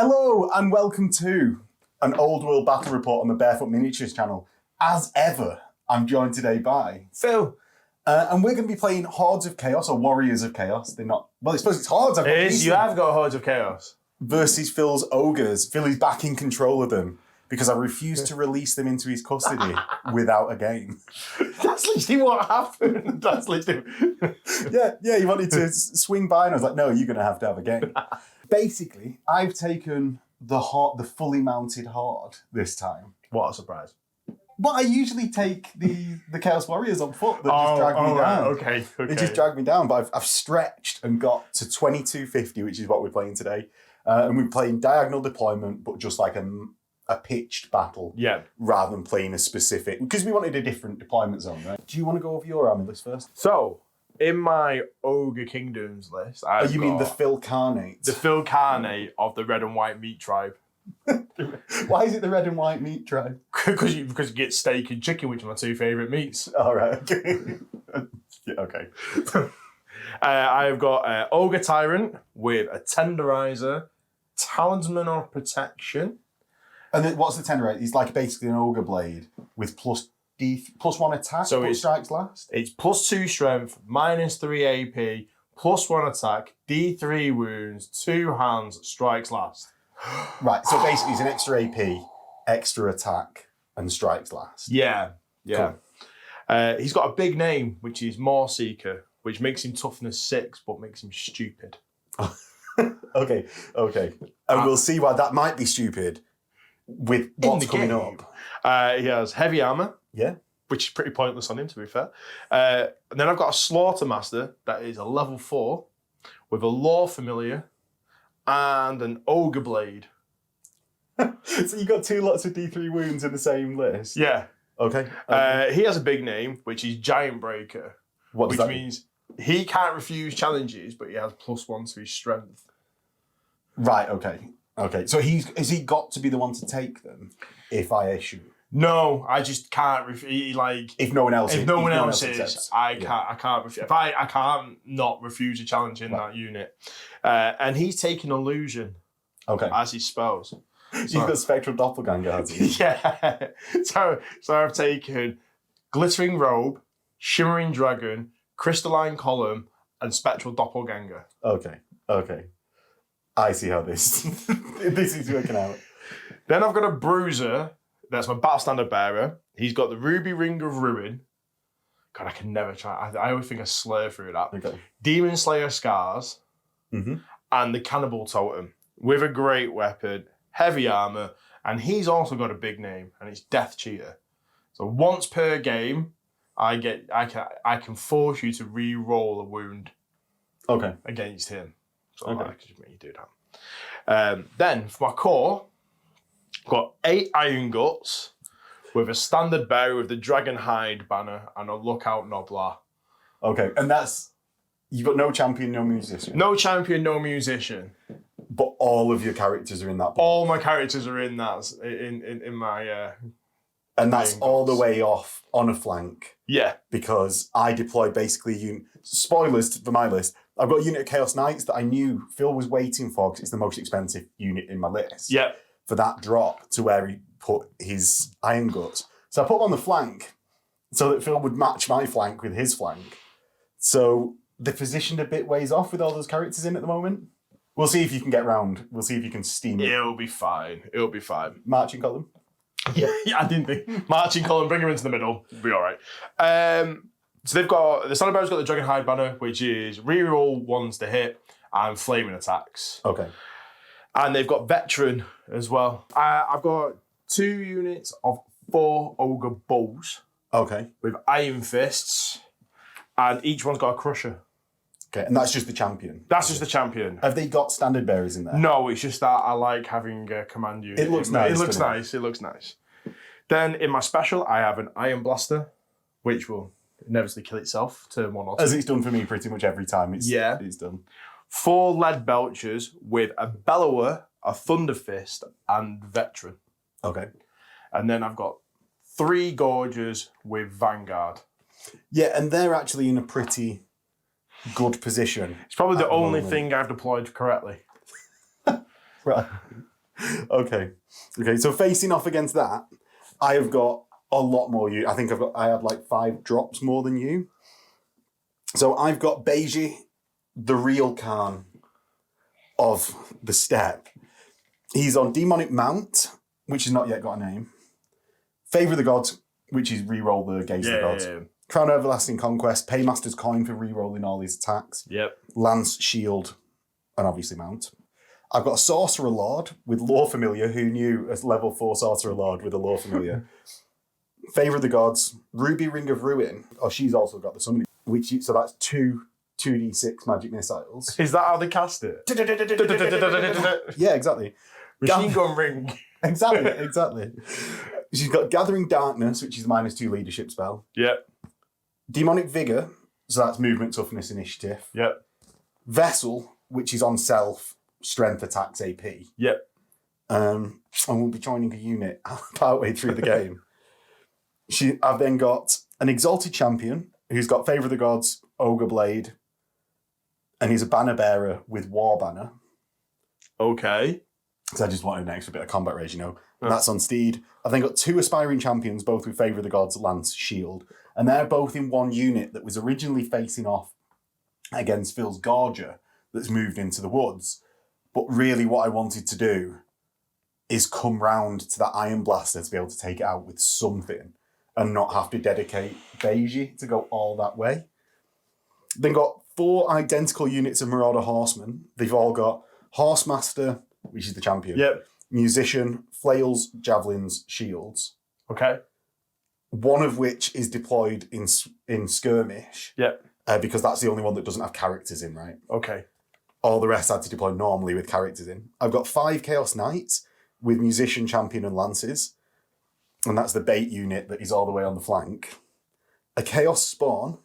Hello and welcome to an Old World Battle Report on the Bearfoot Miniatures channel. As ever, I'm joined today by Phil. And we're going to be playing Hordes of Chaos, or Warriors of Chaos. They're not... Well, I suppose it's Hordes. It is. You have got Hordes of Chaos. Versus Phil's Ogres. Phil is back in control of them because I refused to release them into his custody without a game. That's literally what happened. That's literally... Yeah, he wanted to swing by and I was like, no, you're going to have a game. Basically, I've taken the fully mounted Horde this time. What a surprise. But I usually take the Chaos Warriors on foot that just drag me down. Right, okay. They just drag me down, but I've stretched and got to 2250, which is what we're playing today. And we're playing diagonal deployment, but just like a pitched battle. Yeah. Rather than playing a specific... Because we wanted a different deployment zone, right? Do you want to go over your army list first? So, in my Ogre Kingdoms list, you mean the Phil Carnate? The Phil Carnate of the Red and White Meat Tribe. Why is it the Red and White Meat Tribe? Because you get steak and chicken, which are my two favourite meats. All right, okay. Yeah, okay. I've got Ogre Tyrant with a Tenderizer, Talisman of Protection. And then what's the Tenderizer? He's like basically an Ogre Blade with plus 1 attack, so it strikes last? It's +2 strength, -3 AP, +1 attack, D3 wounds, 2 hands, strikes last. Right, so basically it's an extra AP, extra attack, and strikes last. Yeah. Cool. He's got a big name, which is Maw Seeker, which makes him toughness 6, but makes him stupid. Okay. And we'll see why that might be stupid with what's coming up. He has heavy armor. Yeah. Which is pretty pointless on him, to be fair. And then I've got a Slaughter Master that is a level 4 with a Law Familiar and an Ogre Blade. So you got 2 lots of D3 wounds in the same list? Yeah. Okay. He has a big name, which is Giant Breaker. What does which that means he can't refuse challenges, but he has +1 to his strength. Right, okay. So has he got to be the one to take them if I issue? No, I just can't refuse. If no one else is, accepts. I can't refuse. I can't not refuse a challenge in that unit. And he's taking Illusion. Okay. As his spells. You've got Spectral Doppelganger, has he? Yeah. So I've taken Glittering Robe, Shimmering Dragon, Crystalline Column, and Spectral Doppelganger. Okay. I see how this is working out. Then I've got a Bruiser. That's my Battle Standard Bearer. He's got the Ruby Ring of Ruin. God, I can never try. I always think I slur through that. Okay. Demon Slayer Scars. Mm-hmm. And the Cannibal Totem with a great weapon, heavy armor, and he's also got a big name, and it's Death Cheater. So once per game, I can force you to re-roll a wound. Okay. Against him. So okay. I could make you do that. Then for my core, I've got 8 Iron Guts with a Standard Bearer with the Dragon Hide banner and a Lookout Noblar. Okay, and that's... You've got no champion, no musician? No champion, no musician. But all of your characters are in that book? All my characters are in that, in my... and that's all the way off on a flank? Yeah. Because I deployed basically... Spoilers for my list. I've got a unit of Chaos Knights that I knew Phil was waiting for because it's the most expensive unit in my list. Yeah. For that drop to where he put his Iron Guts. So I put them on the flank so that Phil would match my flank with his flank. So they're positioned a bit ways off with all those characters in at the moment. We'll see if you can get round. We'll see if you can steam it. It'll be fine. Marching column? Yeah, I didn't think. Marching column, bring him into the middle. It'll be all right. So they've got... The Standard Bearer's got the Dragon Hide banner, which is reroll 1s to hit and flaming attacks. Okay. And they've got Veteran as well. I've got 2 units of 4 Ogre Bulls. Okay. With Iron Fists. And each one's got a Crusher. Okay, and that's just the champion? That's just the champion. Have they got Standard Bearers in there? No, it's just that I like having a command unit. It looks nice. It looks nice. Then in my special, I have an Iron Blaster, which will inevitably kill itself turn 1 or 2. As it's done for me pretty much every time it's done. 4 Lead Belchers with a Bellower, a Thunder Fist, and Veteran. Okay. And then I've got 3 Gorgers with Vanguard. Yeah, and they're actually in a pretty good position. It's probably the only thing I've deployed correctly. Right. Okay. So facing off against that, I have got a lot more. I think I had like 5 drops more than you. So I've got Beiji, the real Khan of the steppe. He's on Demonic Mount, which has not yet got a name. Favour of the Gods, which is re-roll the Gaze of the Gods. Yeah. Crown of Everlasting Conquest, Paymaster's Coin for re-rolling all his attacks. Yep. Lance, Shield, and obviously Mount. I've got a Sorcerer Lord with Lore Familiar. Who knew a level 4 Sorcerer Lord with a Lore Familiar? Favour of the Gods, Ruby Ring of Ruin. Oh, she's also got the summoning. So that's 2d6 magic missiles. Is that how they cast it? Yeah, exactly. Machine gun ring. Exactly. She's got Gathering Darkness, which is -2 leadership spell. Yep. Demonic Vigor, so that's movement, toughness, initiative. Yep. Vessel, which is on self, strength, attacks, AP. Yep. And we'll be joining a unit partway through the game. I've then got an Exalted Champion who's got Favour of the Gods, Ogre Blade, and he's a banner bearer with War Banner. Okay. So I just wanted an extra bit of combat rage, That's on Steed. I've then got 2 Aspiring Champions, both with Favour of the Gods, Lance, Shield. And they're both in one unit that was originally facing off against Phil's Gorger that's moved into the woods. But really what I wanted to do is come round to that Iron Blaster to be able to take it out with something and not have to dedicate Beiji to go all that way. Then got 4 identical units of Marauder Horsemen. They've all got Horsemaster, which is the champion. Yep. Musician, flails, javelins, shields. Okay. One of which is deployed in skirmish. Yep. Because that's the only one that doesn't have characters in, right? Okay. All the rest had to deploy normally with characters in. I've got 5 Chaos Knights with Musician, Champion, and Lances. And that's the bait unit that is all the way on the flank. A Chaos Spawn.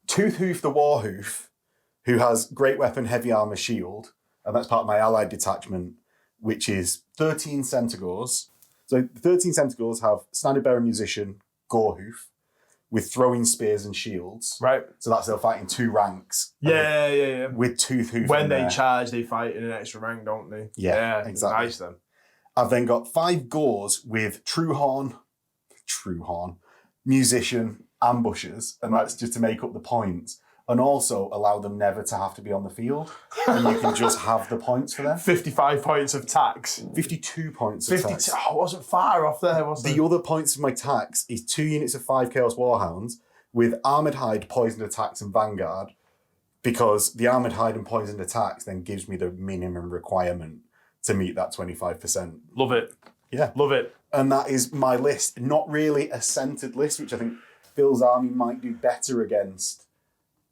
Toothhoof the Warhoof, who has Great Weapon, Heavy Armour, Shield. And that's part of my allied detachment, which is 13 Centaurs. So 13 Centaurs have Standard Bearer, Musician, Gorehoof, with throwing spears and shields. Right. So they'll fight in 2 ranks. Yeah. With Toothhoof. When they charge, they fight in an extra rank, don't they? Yeah, exactly. Nice then. I've then got 5 Gores with True Horn, Musician, Ambushers, and that's just to make up the points. And also allow them never to have to be on the field. And you can just have the points for them. 55 points of tax. 52 points of tax. I wasn't far off there, was The other points of my tax is 2 units of 5 Chaos Warhounds with Armoured Hide, Poisoned Attacks, and Vanguard. Because the Armoured Hide and Poisoned Attacks then gives me the minimum requirement to meet that 25%. Love it. Yeah. Love it. And that is my list. Not really a centered list, which I think Phil's army might do better against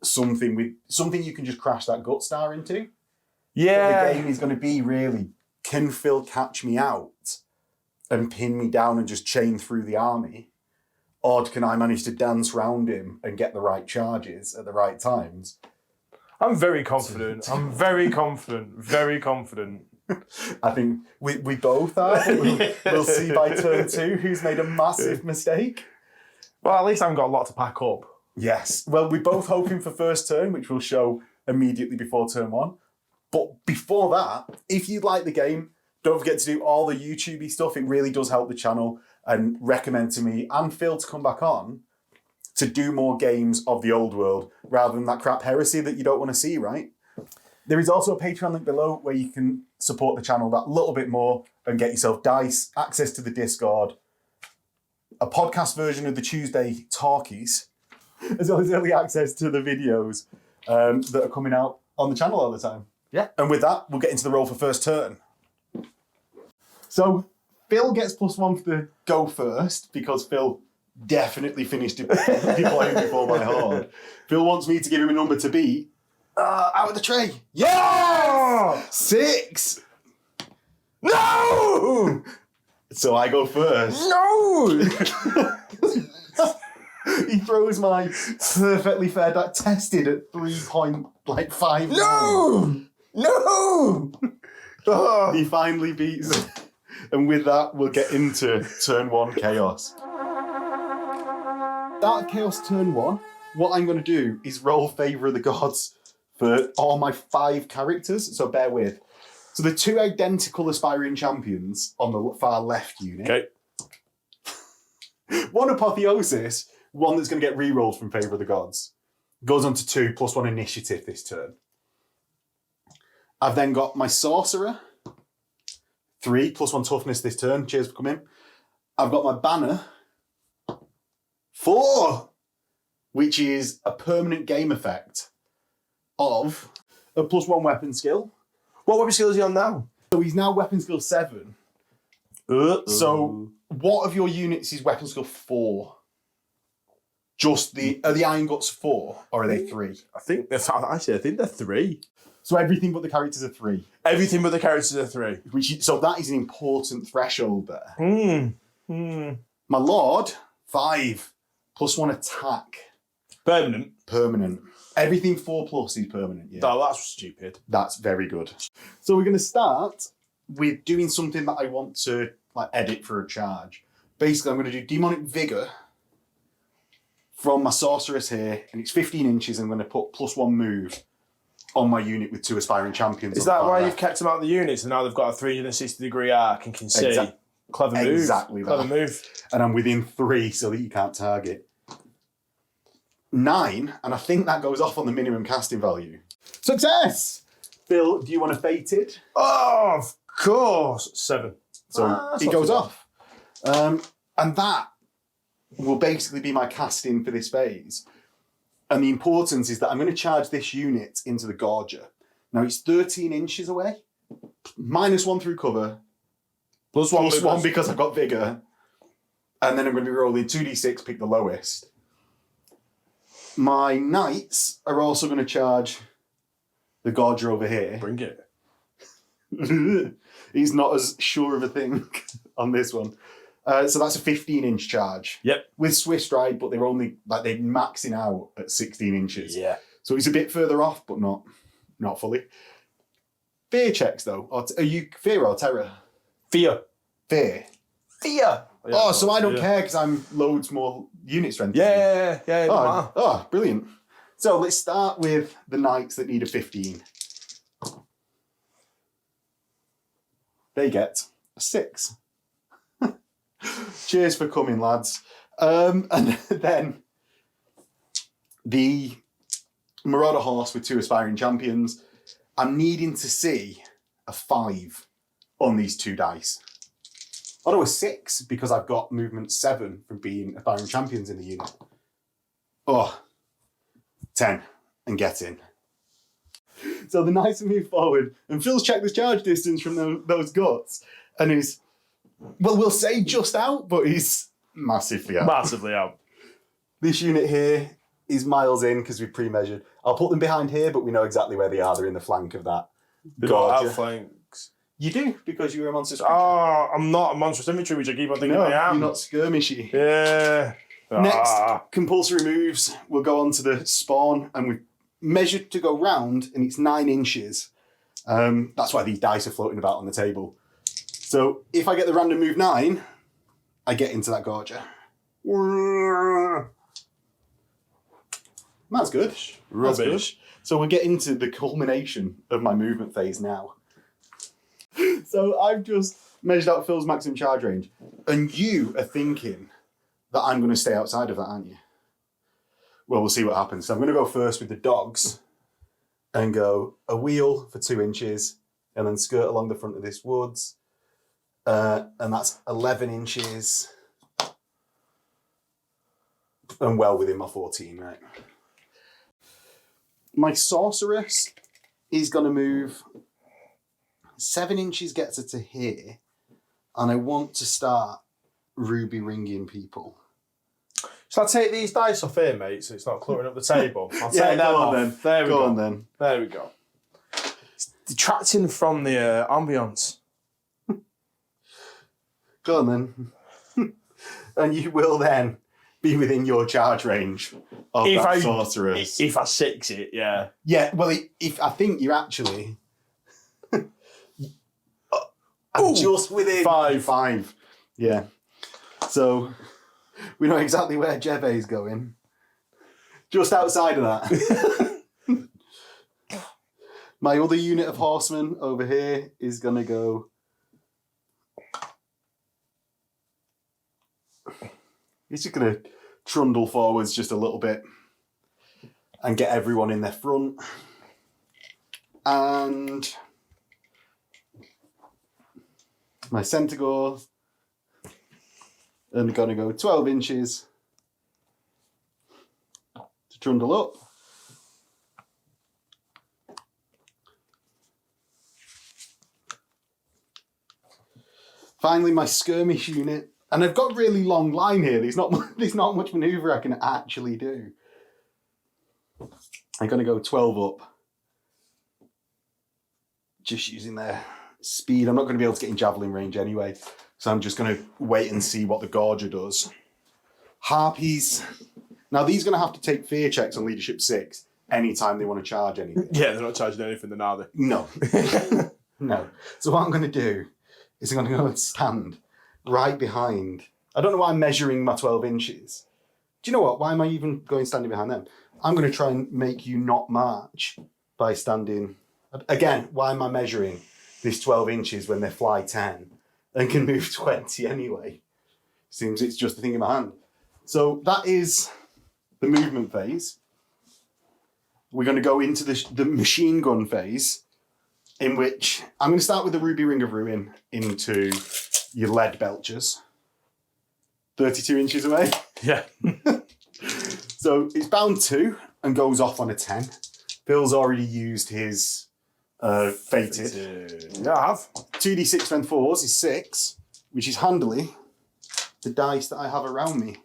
something you can just crash that Gut Star into. Yeah. But the game is going to be really, can Phil catch me out and pin me down and just chain through the army? Or can I manage to dance round him and get the right charges at the right times? I'm very confident. Very confident. I think we both are. We'll see by turn 2 who's made a massive mistake. Well, at least I haven't got a lot to pack up. Yes. Well, we're both hoping for first turn, which we'll show immediately before turn 1. But before that, if you like the game, don't forget to do all the YouTube-y stuff. It really does help the channel. And recommend to me and Phil to come back on to do more games of the old world rather than that crap heresy that you don't want to see, right? There is also a Patreon link below where you can support the channel that little bit more and get yourself dice, access to the Discord, a podcast version of the Tuesday Talkies, as well as early access to the videos that are coming out on the channel all the time. Yeah. And with that, we'll get into the roll for first turn. So Phil gets +1 for the go first because Phil definitely finished deploying before my horde. Phil wants me to give him a number to beat. Out of the tray. Yeah! 6. No! So I go first. No! He throws my perfectly fair die, tested at 3.5. No! He finally beats it. And with that, we'll get into turn 1 chaos. That chaos turn 1, what I'm going to do is roll Favour of the Gods for all my 5 characters. So bear with. So the two identical aspiring champions on the far left unit. Okay. One apotheosis, one that's going to get re-rolled from Favour of the Gods. Goes on to 2 plus 1 initiative this turn. I've then got my sorcerer. 3 plus 1 toughness this turn. Cheers for coming. I've got my banner. 4, which is a permanent game effect of a plus 1 weapon skill. What weapon skill is he on now? So he's now weapon skill 7. So what of your units is weapon skill 4? Just are the Iron Guts 4 or are they 3? I think they're 3. So everything but the characters are 3. Everything but the characters are 3. So that is an important threshold there. My Lord, 5 plus 1 attack. Permanent. Everything 4 plus is permanent. Yeah. Oh, that's stupid. That's very good. So we're going to start with doing something that I want to edit for a charge. Basically, I'm going to do Demonic Vigor from my Sorceress here, and it's 15 inches. I'm going to put plus 1 move on my unit with 2 aspiring champions. Is that why you've kept them out of the units and now they've got a 360-degree arc and can see? Clever move. Exactly that. Clever move. And I'm within 3 so that you can't target. 9, and I think that goes off on the minimum casting value. Success! Phil, do you want to fate it? Oh, of course. 7. So it goes off. And that will basically be my casting for this phase. And the importance is that I'm going to charge this unit into the Gorger. Now it's 13 inches away. -1 through cover. Plus 1 because I've got Vigor. And then I'm going to be rolling 2d6, pick the lowest. My Knights are also going to charge the Gorger over here. Bring it. He's not as sure of a thing on this one. So that's a 15-inch charge. Yep. With Swift Stride, but they're only they're maxing out at 16 inches. Yeah. So he's a bit further off, but not fully. Fear checks though. Are you fear or terror? Fear. Fear. Yeah, so I don't care because I'm loads more unit strength. Yeah. Brilliant. So let's start with the Knights that need a 15. They get a 6. Cheers for coming, lads. And then the Marauder Horse with 2 aspiring champions. I'm needing to see a 5 on these 2 dice. Oh no, a 6 because I've got movement 7 from being aspiring champions in the unit. 10 and get in. So the Knights move forward and Phil's checked the charge distance from those guts and is, well, we'll say just out, but he's massively out. Massively out. This unit here is miles in because we've pre-measured. I'll put them behind here, but we know exactly where they are. They're in the flank of that. They're not outflanks. You do, because you're a monstrous creature. Oh, I'm not a monstrous infantry, which I keep on thinking I am. You're not skirmishy. Yeah. Next, compulsory moves. We'll go on to the spawn, and we've measured to go round, and it's 9 inches. That's why these dice are floating about on the table. So if I get the random move 9, I get into that Gorger. That's good. Rubbish. That's good. So we're getting to the culmination of my movement phase now. So I've just measured out Phil's maximum charge range. And you are thinking that I'm going to stay outside of that, aren't you? Well, we'll see what happens. So I'm going to go first with the dogs and go a wheel for 2 inches and then skirt along the front of this woods. And that's 11 inches. And well within my 14, right? My sorceress is going to move 7 inches, gets her to here, and I want to start ruby ringing people. Shall I take these dice off here, mate, so it's not cluttering up the table? I'll take them on off. then. There we go. Go on then. There we go. It's detracting from the ambience. Go on then. And you will then be within your charge range of that sorceress. If I 6 it, yeah. Yeah, well, if I think you're actually just within 5. Yeah. So we know exactly where Jeve's going. Just outside of that. My other unit of horsemen over here is going to go... He's just going to trundle forwards just a little bit and get everyone in their front. And my Centaur are going to go 12 inches to trundle up. Finally, my skirmish unit. And I've got a really long line here. There's not much manoeuvre I can actually do. I'm going to go 12 up. Just using their speed. I'm not going to be able to get in javelin range anyway. So I'm just going to wait and see what the Gorger does. Harpies. Now, these are going to have to take fear checks on Leadership 6 anytime they want to charge anything. Yeah, they're not charging anything then, are they? No. No. So what I'm going to do is I'm going to go and stand right behind. I don't know why I'm measuring my 12 inches. Do you know what? Why am I even standing behind them? I'm going to try and make you not march by standing. Again, why am I measuring this 12 inches when they fly 10 and can move 20 anyway? Seems it's just a thing in my hand. So that is the movement phase. We're going to go into the machine gun phase, in which I'm going to start with the Ruby Ring of Ruin into your lead belchers. 32 inches away. Yeah. So it's bound 2 and goes off on a 10. Phil's already used his fated. Yeah, I have. 2d6 strength 4s is 6, which is handily the dice that I have around me.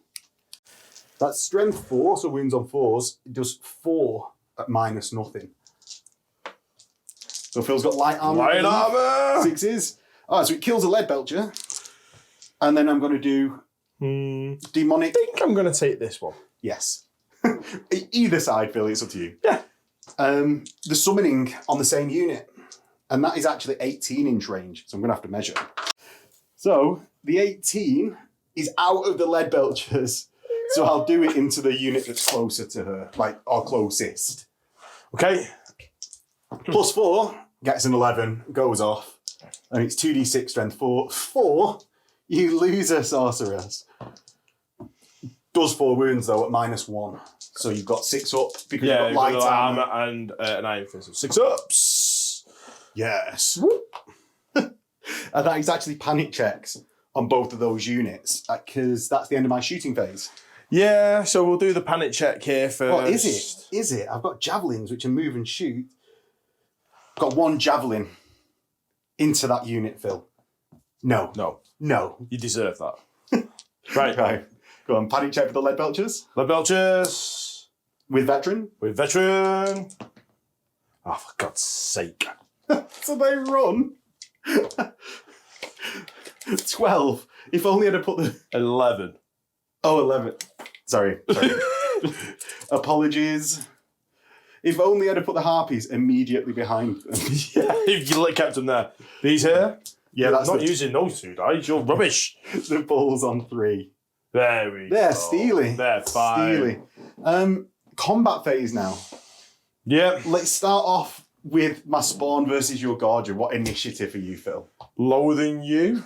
That's strength 4, so wounds on 4s. It does 4 at minus nothing. So Phil's got light armor. Light armor! 6s. Alright, so it kills a lead belcher. And then I'm going to do demonic. I think I'm going to take this one. Yes. Either side, Phil, it's up to you. Yeah. The summoning on the same unit. And that is actually 18-inch range, so I'm going to have to measure. So the 18 is out of the lead belchers. So I'll do it into the unit that's closer to her, or closest. Okay. Plus 4 gets an 11, goes off. And it's 2d6 strength 4. 4, you loser, sorceress. Does 4 wounds, though, at minus 1. So you've got 6 up because you've got light armor. And an iron fist. 6 ups. Yes. And that is actually panic checks on both of those units, because that's the end of my shooting phase. Yeah, so we'll do the panic check here first. What is it? Is it? I've got javelins, which are move and shoot. I've got 1 javelin into that unit, Phil. No. No. No. You deserve that. Right. Right. Go on, panic check for the lead belchers. Lead belchers. With veteran. With veteran. Oh, for God's sake. So they run. 12. If only I'd have put the... 11. Oh, 11. Sorry. Apologies. If only I'd have put the harpies immediately behind them. Yeah, if you kept them there. These here? Yeah, that's not using those 2 dice. You're rubbish. The bulls on 3. There we go. They're steely. They're fine. Steely. Combat phase now. Yeah. Let's start off with my spawn versus your Gorger. What initiative are you, Phil? Lower than you.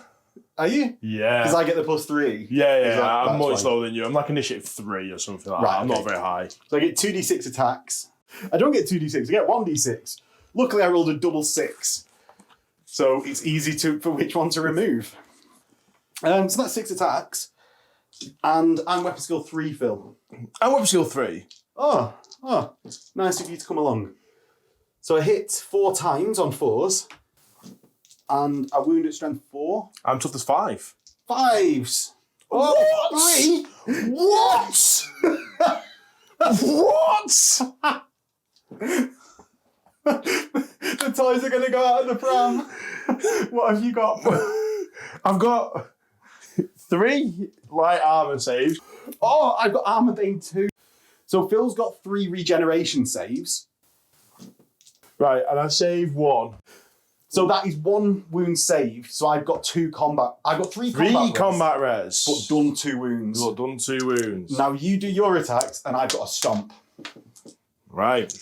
Are you? Yeah. Because I get the plus 3. Yeah. I'm much lower than you. I'm like initiative 3 or something like that. I'm not very high. So I get 2d6 attacks. I don't get 2d6. I get 1d6. Luckily, I rolled a double 6. So it's easy for which one to remove. So that's 6 attacks. And I'm weapon skill 3, Phil. I'm weapon skill 3. Oh, nice of you to come along. So I hit 4 times on 4s. And I wound at strength 4. I'm tough as 5. 5s. Oh, what? 3? What? The toys are going to go out of the pram. What have you got? I've got 3 light armor saves. Oh, I've got armor bane 2. So Phil's got 3 regeneration saves. Right, and I save 1. So that is 1 wound saved. So I've got 2 combat. I've got 3 combat res. But done 2 wounds. But done 2 wounds. Now you do your attacks, and I've got a stomp. Right.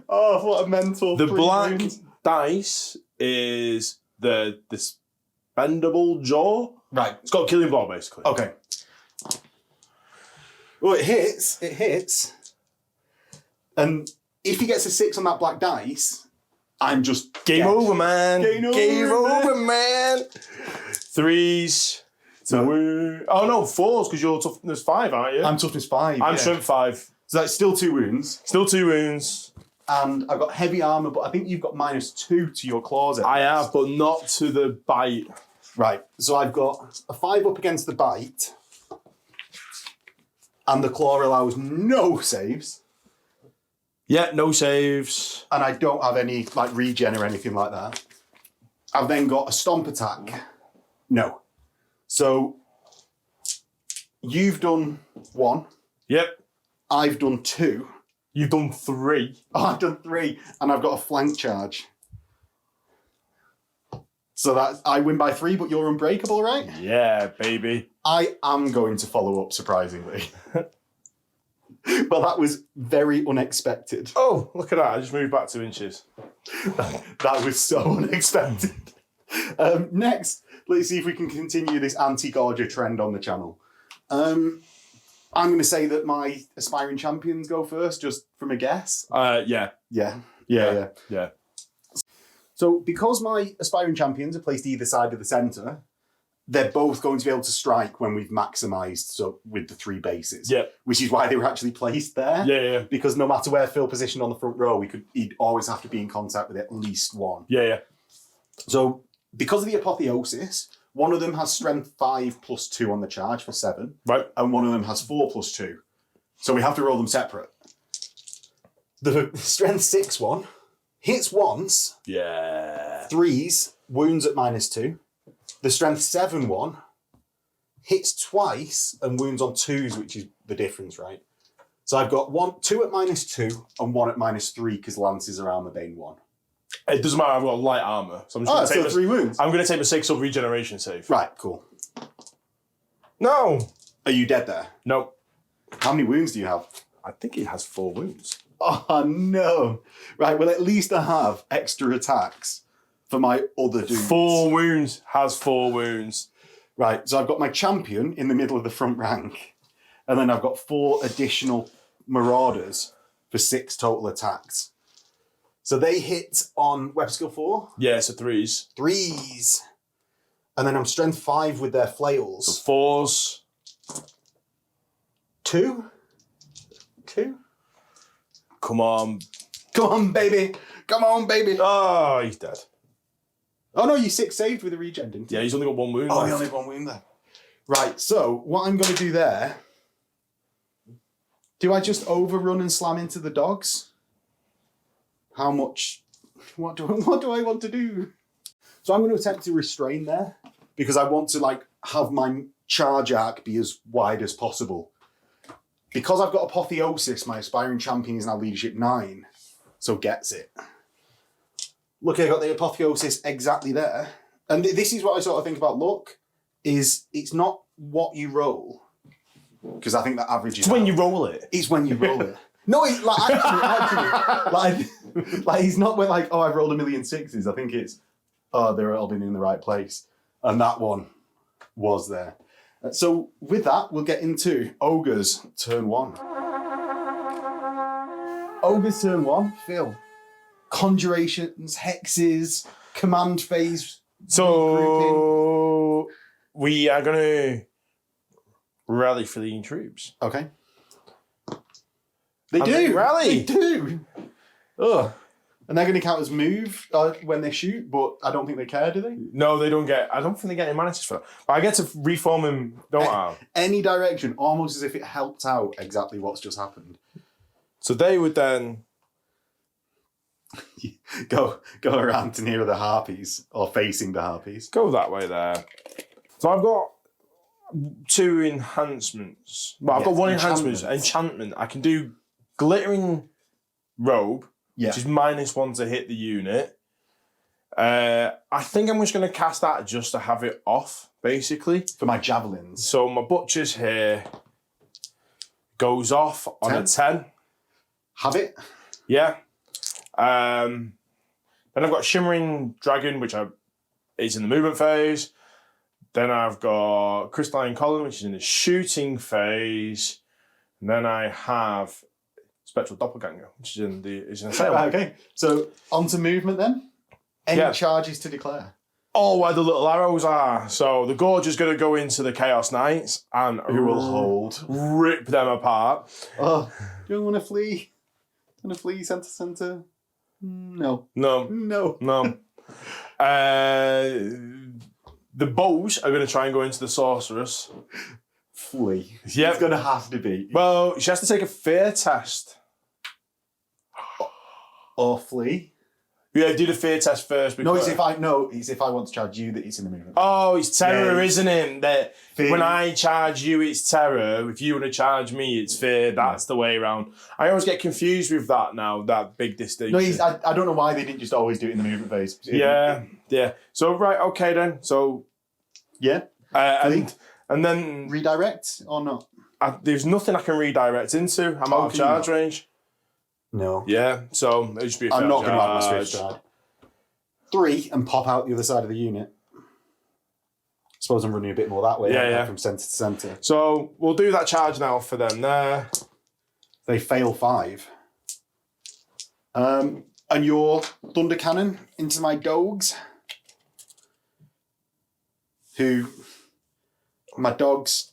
Oh, what a mental. The 3 black wounds. dice is the bendable jaw. Right. It's got killing blow, basically. Okay. Well, it hits. It hits. And if he gets a 6 on that black dice, I'm just Game over, man. Game over, Game over, man. 3s. No. Oh, no, 4s, because you're toughness 5, aren't you? I'm toughness 5. I'm yeah. strength 5. So that's still 2 wounds. Still 2 wounds. And I've got heavy armour, but I think you've got -2 to your claws. I have, but not to the bite. Right. So I've got a 5 up against the bite. And the claw allows no saves. Yeah, no saves. And I don't have any like regen or anything like that. I've then got a stomp attack. No. So you've done 1. Yep. I've done 2. You've done 3. Oh, I've done 3. And I've got a flank charge. So that I win by 3, but you're unbreakable, right? Yeah, baby. I am going to follow up, surprisingly. Well, that was very unexpected. Oh, look at that. I just moved back 2 inches. That was so unexpected. Next, let's see if we can continue this anti-gorger trend on the channel. I'm going to say that my aspiring champions go first, just from a guess. Yeah. Yeah. So because my aspiring champions are placed either side of the centre, they're both going to be able to strike when we've maximised with the 3 bases. Yeah. Which is why they were actually placed there. Yeah. Because no matter where Phil positioned on the front row, he'd always have to be in contact with at least 1. Yeah. So because of the apotheosis, one of them has strength 5 plus 2 on the charge for 7. Right. And one of them has 4 plus 2. So we have to roll them separate. The strength 6 one hits once. Yeah. 3s, wounds at -2. The strength 7 one hits twice and wounds on 2s, which is the difference, right? So I've got 2 at -2 and 1 at -3 because lances are armor bane 1. It doesn't matter, I've got light armour. So I'm just So 3 wounds. I'm going to take a 6 up regeneration save. Right, cool. No. Are you dead there? No. How many wounds do you have? I think he has 4 wounds. Oh, no. Right, well, at least I have extra attacks for my other dudes. 4 wounds. Has 4 wounds. Right, so I've got my champion in the middle of the front rank, and then I've got 4 additional marauders for 6 total attacks. So they hit on weapon skill 4. Yeah, so 3s. 3s. And then I'm strength 5 with their flails. So 4s. 2? Come on. Come on, baby. Come on, baby. Oh, he's dead. Oh, no, you 6 saved with a regen, didn't you? Yeah, he's only got 1 wound Oh, left. he only had 1 wound there. Right, so what I'm going to do there... Do I just overrun and slam into the dogs? How much... What do I want to do? So I'm going to attempt to restrain there because I want to have my charge arc be as wide as possible. Because I've got apotheosis, my aspiring champion is now leadership 9, so gets it. Look, I got the apotheosis exactly there. And this is what I sort of think about luck, is it's not what you roll, because I think that averages It's when out. you roll it. It's when you roll it. No, it's actually, he's not when I've rolled 1,000,000 6s. I think it's, they're all been in the right place. And that one was there. So with that, we'll get into Ogres turn 1. Ogres turn 1, Phil. Conjurations, hexes, command phase. So we are going to rally fleeing troops. Okay. They And do. they rally. They do. Ugh. And they're going to count as move when they shoot, but I don't think they care, do they? No, they don't get. I don't think they get any manages for that. But I get to reform him, don't I? Any direction, almost as if it helped out exactly what's just happened. So they would then go around to near the harpies or facing the harpies. go that way there. So I've got 2 enhancements. Well, I've got 1 enchantment. I can do glittering robe, which is -1 to hit the unit. I think I'm just going to cast that just to have it off, basically. For my javelins. So my butcher's here goes off on a 10. Have it. Yeah. Then I've got Shimmering Dragon, which is in the movement phase. Then I've got Crystalline Column, which is in the shooting phase. And then I have Spectral Doppelganger, which is in the sale. Right, okay, so on to movement then. Any charges to declare? Oh, where the little arrows are. So the Gorge is going to go into the Chaos Knights and Who will hold? Rip them apart. Oh, do you want to flee? Want to flee centre? No. The bows are going to try and go into the Sorceress. Flee. Yep. It's going to have to be. Well, she has to take a fear test. Or flee. Yeah, do the fear test first. No, it's if I want to charge you that it's in the movement. Oh, it's terror, Yeah, isn't it? That when I charge you, it's terror. If you want to charge me, it's fear. That's the way around. I always get confused with that now. That big distinction. No, I don't know why they didn't just always do it in the movement phase. Yeah. So right, okay then. So yeah, and then redirect or not? there's nothing I can redirect into. I'm out of charge range. No. Yeah, so it should be a I'm fair not going to have my charge. Swift Stride. 3 and pop out the other side of the unit. Suppose I'm running a bit more that way. Yeah. From centre to centre. So we'll do that charge now for them there. They fail 5. And your Thunder Cannon into my dogs. Who my dogs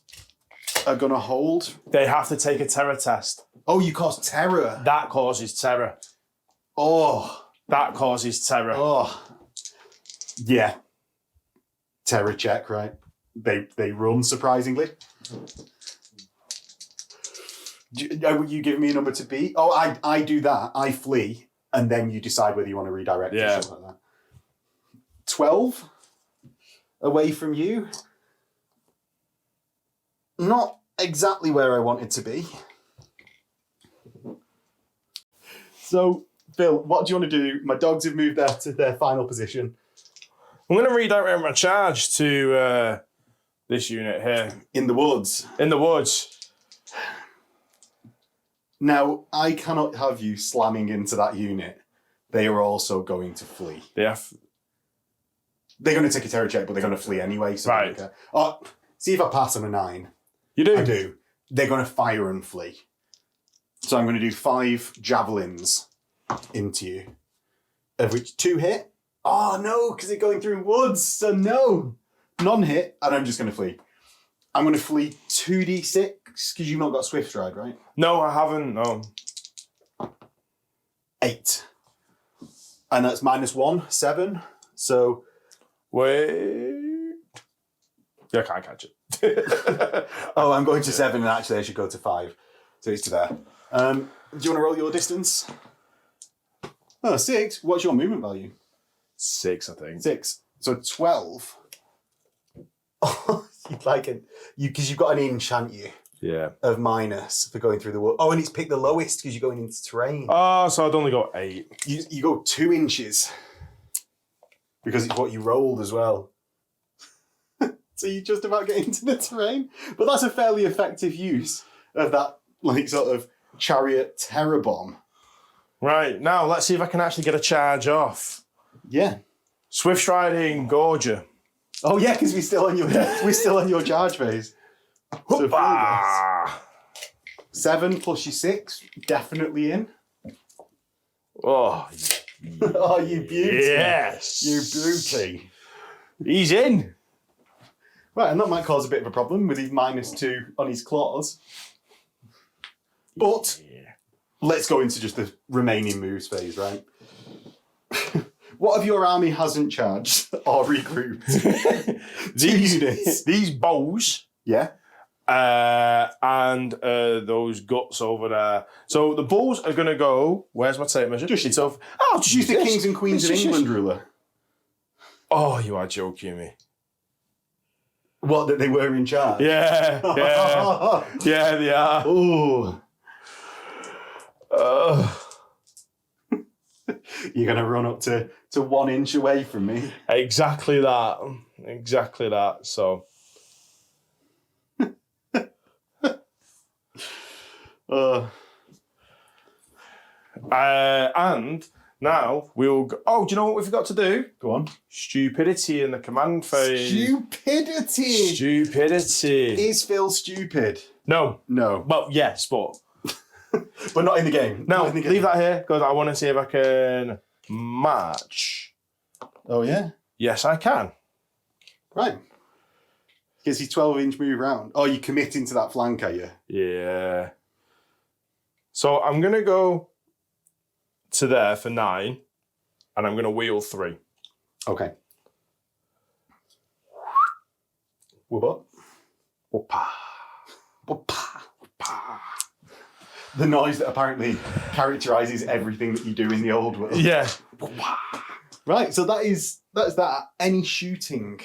are going to hold. They have to take a terror test. Oh, you cause terror. That causes terror. Oh. That causes terror. Oh. Yeah. Terror check, right? They run, surprisingly. Are you giving me a number to beat? Oh, I do that. I flee, and then you decide whether you want to redirect or something like that. 12 away from you. Not exactly where I wanted to be. So, Phil, what do you want to do? My dogs have moved there to their final position. I'm going to redirect my charge to this unit here. In the woods. In the woods. Now, I cannot have you slamming into that unit. They are also going to flee. They're going to take a terror check, but they're going to flee anyway. So right. Oh, see if I pass on a 9. You do? I do. They're going to fire and flee. So I'm going to do 5 javelins into you, of which 2 hit. Oh, no, because they're going through woods. So no. None hit, and I'm just going to flee. I'm going to flee 2d6, because you've not got Swift Stride, right? No, I haven't, no. 8. And that's -1, 7. So... Wait. Yeah, I can't catch it. Oh, I'm going to 7, and actually I should go to 5. So it's to there. Do you want to roll your distance? Oh, 6. What's your movement value? 6, I think. 6. So 12. Oh, you'd like it. Because you've got an inch, haven't you? Yeah. Of minus for going through the wood. Oh, and it's picked the lowest because you're going into terrain. Oh, so I'd only got 8. You go 2 inches. Because it's what you rolled as well. So you just about get into the terrain. But that's a fairly effective use of that, like, sort of chariot terror bomb. Right, now let's see if I can actually get a charge off. Yeah. Swift Striding Gorger. Oh yeah, because we're still on your charge phase. So 7 plus your 6, definitely in. Oh, Oh, you beauty. yes. You beauty. He's in. Right, and that might cause a bit of a problem with his -2 on his claws. But let's go into just the remaining moves phase, right? What if your army hasn't charged or regrouped? These bows. Yeah. And those guts over there. So the balls are going to go. Where's my tape measure? Just over. Oh, just use the kings and queens of England ruler. Oh, you are joking me. What, that they were in charge? Yeah, yeah. Yeah, they are. Ooh. You're going to run up to 1 inch away from me. Exactly that. Exactly that. So. And Now we'll go. Oh, do you know what we forgot to do? Go on. Stupidity in the command phase. Stupidity. Stupidity. Is Phil stupid? No. No. Well, yes, but But not in the game. no. Not in the game. Leave that here because I want to see if I can match. Oh, yeah? Yes, I can. Right. Gets his 12-inch move round. Oh, you're committing to that flank, are you? Yeah. So I'm gonna go to there for 9, and I'm gonna wheel 3. Okay. Whoop up. Whoopa. Whoop-pa. The noise that apparently characterises everything that you do in the old world. Yeah. Right, so that's that. Any shooting.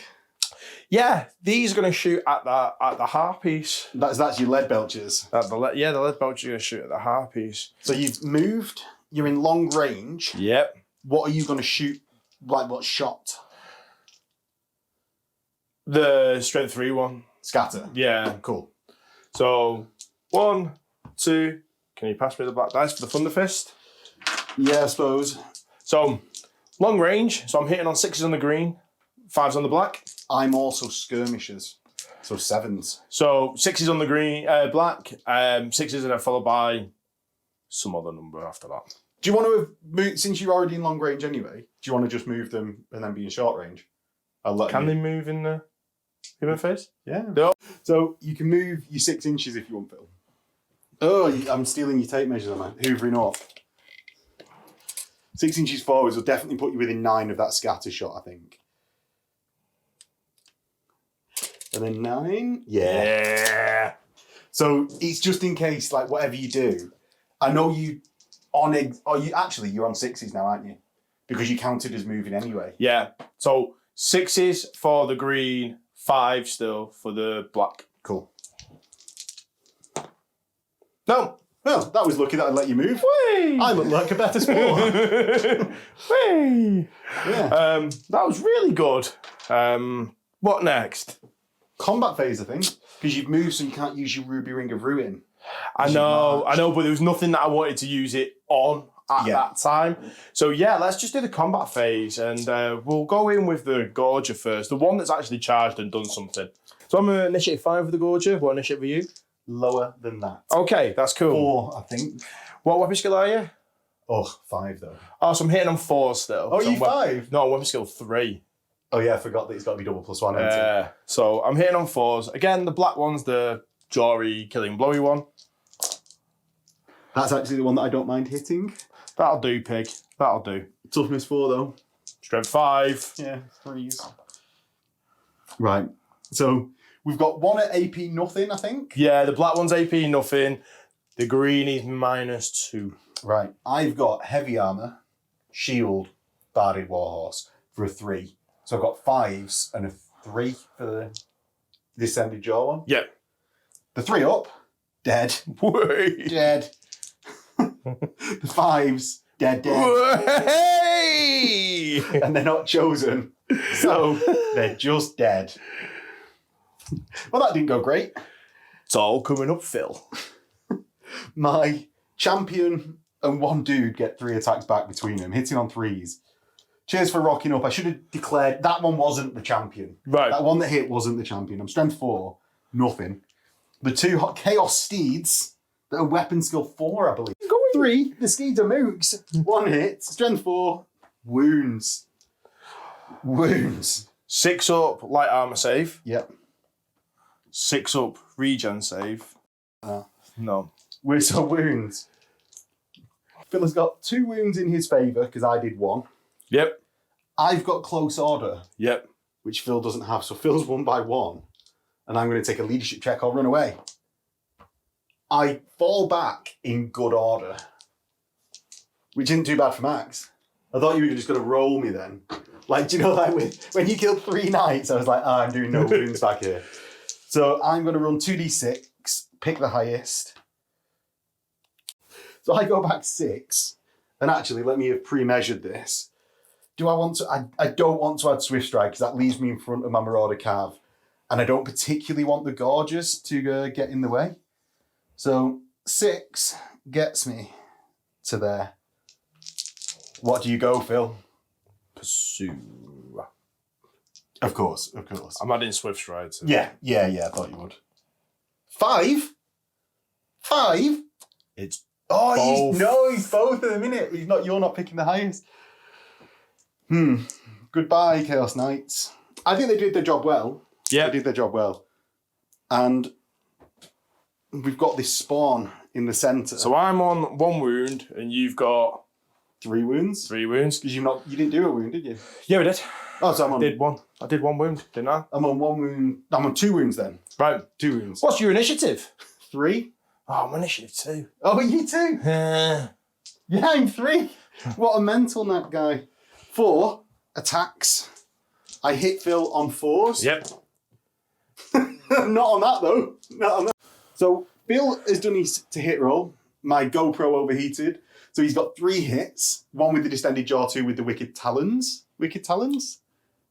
Yeah, these are going to shoot at the harpies. That's your lead belchers. The lead belcher are going to shoot at the harpies. So you've moved, you're in long range. Yep. What are you going to shoot? Like what shot? The strength 3 one. Scatter. Yeah. Cool. So 1, 2. Can you pass me the black dice for the Thunder Fist? Yeah, I suppose. So long range. So I'm hitting on 6s on the green, 5s on the black. I'm also skirmishers. So 7s. So 6s on the green, black, 6s and then followed by some other number after that. Do you want to move, since you're already in long range anyway, do you want to just move them and then be in short range? I'll let Can you. they move in the human phase? Yeah. No. So you can move your 6 inches if you want, Phil. Oh, I'm stealing your tape measures, am I? Hoovering off. 6 inches forwards will definitely put you within 9 of that scatter shot, I think. And then 9. Yeah. So it's just in case, like, whatever you do. I know you're on 6s now, aren't you? Because you counted as moving anyway. Yeah. So 6s for the green, 5 still for the black. Cool. No. Well, that was lucky that I'd let you move. Whee! I look like a better sport. Whee! Yeah. That was really good. What next? Combat phase, I think. Because you've moved so you can't use your Ruby Ring of Ruin. I know, but there was nothing that I wanted to use it on at that time. So yeah, let's just do the combat phase and we'll go in with the Gorger first. The one that's actually charged and done something. So I'm initiative 5 with the Gorger. What initiative are you? Lower than that. Okay, that's cool. 4, I think. What weapon skill are you? Oh, 5 though. Oh, so I'm hitting on 4 still. Oh, so you 5? No, weapon skill 3. Oh yeah, I forgot that it's got to be double +1. Hasn't it? So I'm hitting on 4s. Again, the black one's the jawry, killing, blowy one. That's actually the one that I don't mind hitting. That'll do, pig. That'll do. Toughness 4 though. Strength 5. Yeah, 3s. Right. So we've got one at AP nothing, I think. Yeah, the black one's AP nothing. The green is -2. Right. I've got heavy armour, shield, barded warhorse for a 3. So I've got 5s and a 3 for the descended jaw one. Yep. The 3 up, dead. Whey! Dead. The 5s, dead. Whey! And they're not chosen. So they're just dead. Well, that didn't go great. It's all coming up, Phil. My champion and one dude get 3 attacks back between them, hitting on 3s. Cheers for rocking up. I should have declared that one wasn't the champion. Right. That one that hit wasn't the champion. I'm strength 4, nothing. The 2 chaos steeds that are weapon skill 4, I believe. 3, the steeds are mooks. 1 hit, strength 4, wounds. Wounds. 6 up, light armor save. Yep. 6 up, regen save. No. So wounds. Phil has got 2 wounds in his favour because I did 1. Yep. I've got close order, Yep. which Phil doesn't have. So Phil's won by 1. And I'm going to take a leadership check. I'll run away. I fall back in good order, which isn't too bad for Max. I thought you were just going to roll me then. Like, do you know, like when you killed 3 knights, I was like, I'm doing no wounds back here. So I'm going to run 2d6, pick the highest. So I go back 6. And actually, let me have pre-measured this. Do I want to? I don't want to add Swift Strike because that leaves me in front of my Marauder Cav. And I don't particularly want the Gorges to get in the way. So 6 gets me to there. What do you go, Phil? Pursue. Of course. I'm adding Swift Stride. So. Yeah, I thought you would. 5? It's He's both at the minute. You're not picking the highest. Goodbye, Chaos Knights. I think they did their job well. Yeah. They did their job well. And we've got this spawn in the centre. So I'm on 1 wound, and you've got 3 wounds. 3 wounds. Because you didn't do a wound, did you? Yeah, we did. Oh, so I'm on. I did 1 wound, didn't I? I'm on 1 wound. I'm on 2 wounds then. Right. 2 wounds. What's your initiative? 3. Oh, I'm initiative 2. Oh, you too. Yeah, I'm 3. What a mental nut guy. 4 attacks. I hit Phil on 4s. Yep. Not on that though. Not on that. So Phil has done his to hit roll. My GoPro overheated. So he's got 3 hits. 1 with the distended jaw, 2 with the wicked talons. Wicked talons?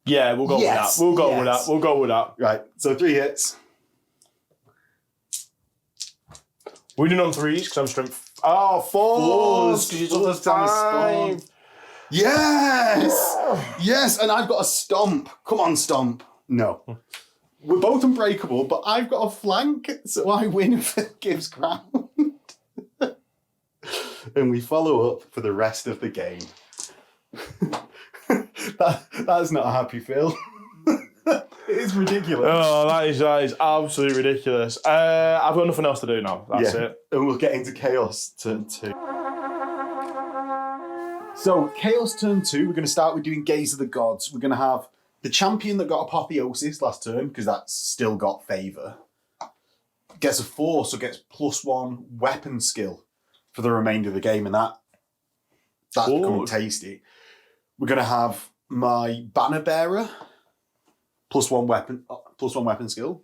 Yeah, we'll go with that. We'll go with that. Right. So 3 hits. Wounding on 3s because I'm strength. Oh, 4s because you took the Times 5. Yes! Yes, and I've got a stomp. Come on, stomp. No. We're both unbreakable, but I've got a flank, so I win if it gives ground. And we follow up for the rest of the game. That's not a happy Phil. It is ridiculous. Oh, that is absolutely ridiculous. I've got nothing else to do now. That's it. And we'll get into Chaos turn 2. So, Chaos turn 2, we're going to start with doing Gaze of the Gods. We're going to have the champion that got Apotheosis last turn, because that's still got favour. Gets a 4, so gets +1 weapon skill for the remainder of the game, and that's becoming tasty. We're going to have my Banner Bearer, +1 weapon skill.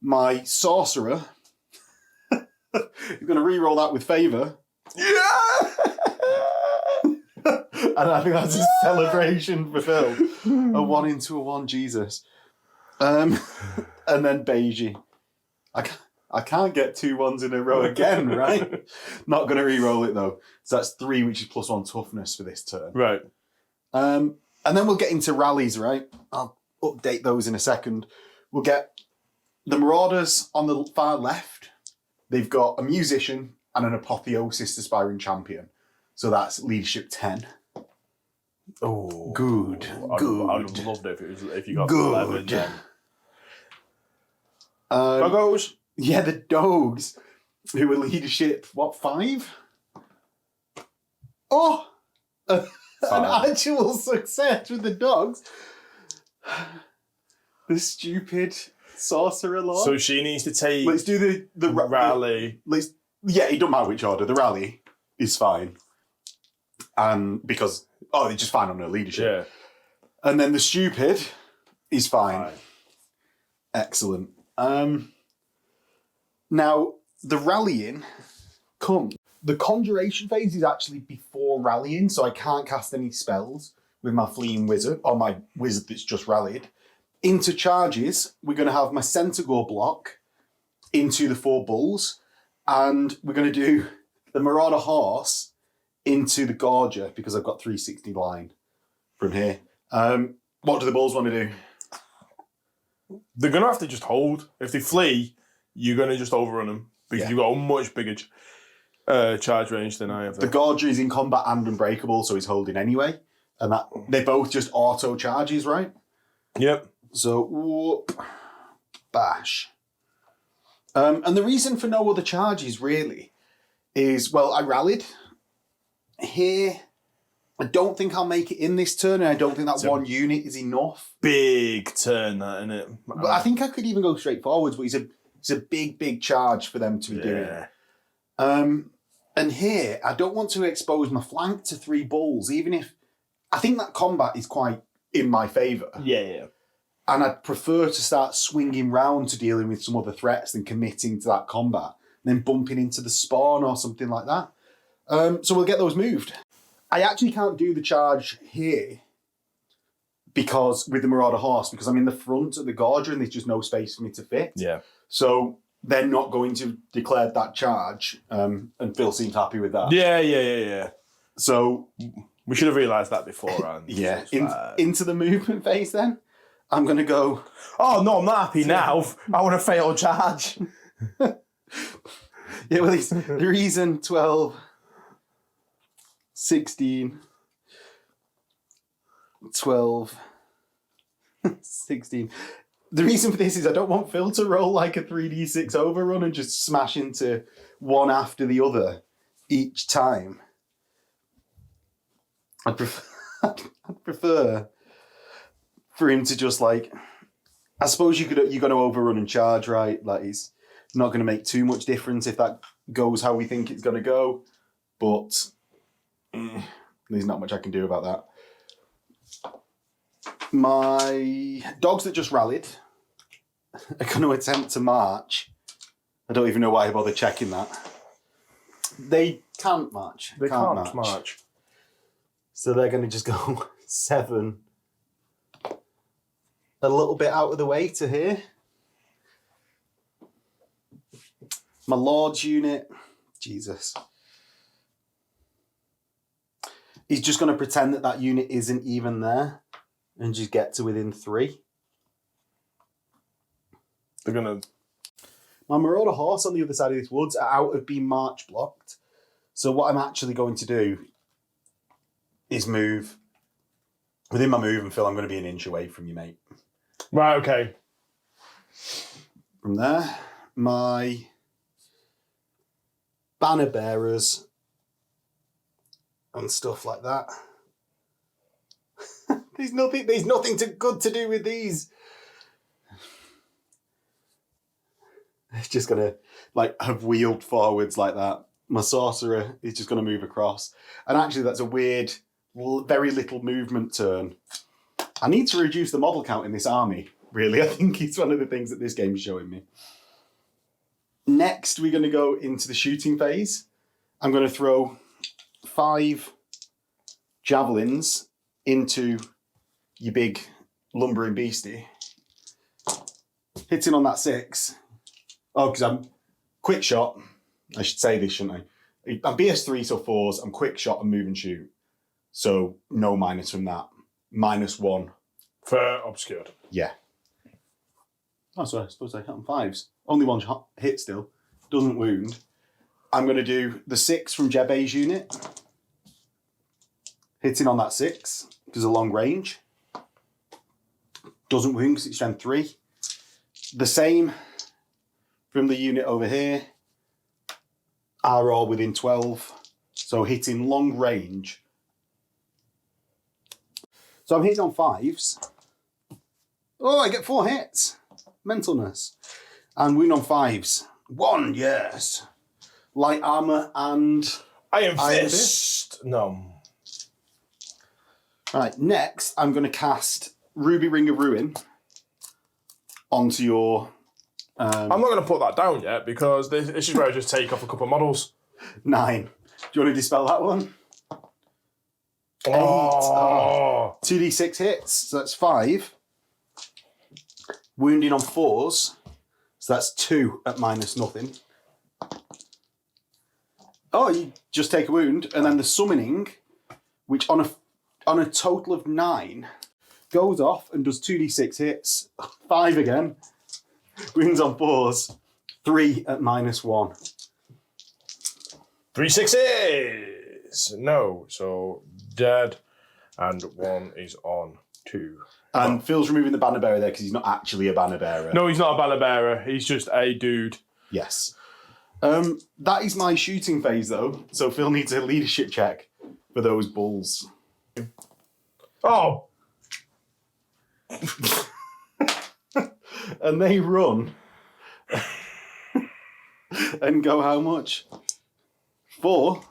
My Sorcerer, you're going to re-roll that with favour. Yeah! And I think that's a celebration for Phil. A 1 into a 1, Jesus. And then Beiji. I can't get 2 1s in a row again, right? Not going to re-roll it though. So that's 3, which is +1 toughness for this turn. Right. And then we'll get into rallies, right? I'll update those in a second. We'll get the Marauders on the far left. They've got a Musician and an Apotheosis Aspiring Champion. So that's leadership 10. Oh, good. I'd have loved it if you got 11. Then. Doggos? Yeah, the Dogs, who were leadership, 5? Oh! An actual success with the Dogs. The stupid Sorcerer Lord. So she needs to take... Let's do the rally. It don't matter which order. The rally is fine. Because... Oh, they're just fine on their leadership. Yeah. And then the stupid is fine. Excellent. Now, the rallying comes. The conjuration phase is actually before rallying, so I can't cast any spells with my fleeing wizard, or my wizard that's just rallied. Into charges, we're going to have my Centaur block into the 4 bulls, and we're going to do the Marauder horse into the Gorger, because I've got 360 line from here. What do the bulls want to do? They're going to have to just hold. If they flee, you're going to just overrun them, because you've got a much bigger charge range than I have. The Gorger is in combat and unbreakable, so he's holding anyway. And that they both just auto charges, right? Yep. So, whoop, bash. And the reason for no other charges, really, is, well, I rallied. Here, I don't think I'll make it in this turn, and I don't think that 1 unit is enough. Big turn, that, isn't it? But I think I could even go straight forwards, but it's a big charge for them to be doing. And here, I don't want to expose my flank to 3 bulls, even if... I think that combat is quite in my favour. Yeah. And I'd prefer to start swinging round to dealing with some other threats than committing to that combat, and then bumping into the spawn or something like that. So we'll get those moved. I actually can't do the charge here because with the Marauder horse, because I'm in the front of the Gorger and there's just no space for me to fit. Yeah. So they're not going to declare that charge, and Phil seems happy with that. Yeah. So We should have realised that beforehand. Yeah. Into the movement phase then. I'm going to go... Oh, no, I'm not happy now. I want a fatal charge. Yeah, well, it's the reason 12, 16, 12, 16. The reason for this is I don't want Phil to roll like a 3d6 overrun and just smash into one after the other each time. I'd prefer for him to just like... I suppose you're going to overrun and charge, right? Like, it's not going to make too much difference if that goes how we think it's going to go. But there's not much I can do about that. My dogs that just rallied are going to attempt to march. I don't even know why I bother checking that. They can't march. They can't march. So they're going to just go 7... a little bit out of the way to here. My Lord's unit, Jesus. He's just going to pretend that unit isn't even there and just get to within 3. They're going to... My Marauder horse on the other side of this woods are out of being march blocked. So what I'm actually going to do is move. Within my move, and Phil, I'm going to be an inch away from you, mate. Right, okay. From there, my banner bearers and stuff like that. There's nothing good to do with these. It's just gonna like have wheeled forwards like that. My sorcerer is just gonna move across. And actually that's a weird, very little movement turn. I need to reduce the model count in this army, really. I think it's one of the things that this game is showing me. Next, we're going to go into the shooting phase. I'm going to throw 5 javelins into your big lumbering beastie. Hitting on that 6. Oh, because I'm quick shot. I should say this, shouldn't I? I'm BS3, so 4s. I'm quick shot and move and shoot. So no minus from that. -1. For obscured. Yeah. Oh, so I suppose I hit on 5s. Only one hit still. Doesn't wound. I'm going to do the 6 from Jebe's unit. Hitting on that 6, because of long range. Doesn't wound because it's strength 3. The same from the unit over here. Are all within 12. So hitting long range. So I'm hitting on 5s. Oh, I get 4 hits. Mentalness. And wound on 5s. 1, yes. Light armour and... Iron Fist. No. Right, next I'm going to cast Ruby Ring of Ruin onto your... I'm not going to put that down yet because this is where I just take off a couple of models. 9. Do you want to dispel that one? 8. Oh. 2d6 hits, so that's 5. Wounding on 4s, so that's 2 at -0. Oh, you just take a wound, and then the summoning, which on a total of 9, goes off and does 2d6 hits, 5 again. Wounds on 4s, 3 at -1. 3 6s. No, so dead, and 1 is on 2. And Phil's removing the banner bearer there because he's not actually a banner bearer. No, he's not a banner bearer. He's just a dude. Yes. That is my shooting phase, though. So Phil needs a leadership check for those bulls. Oh! And they run. And go how much? 4.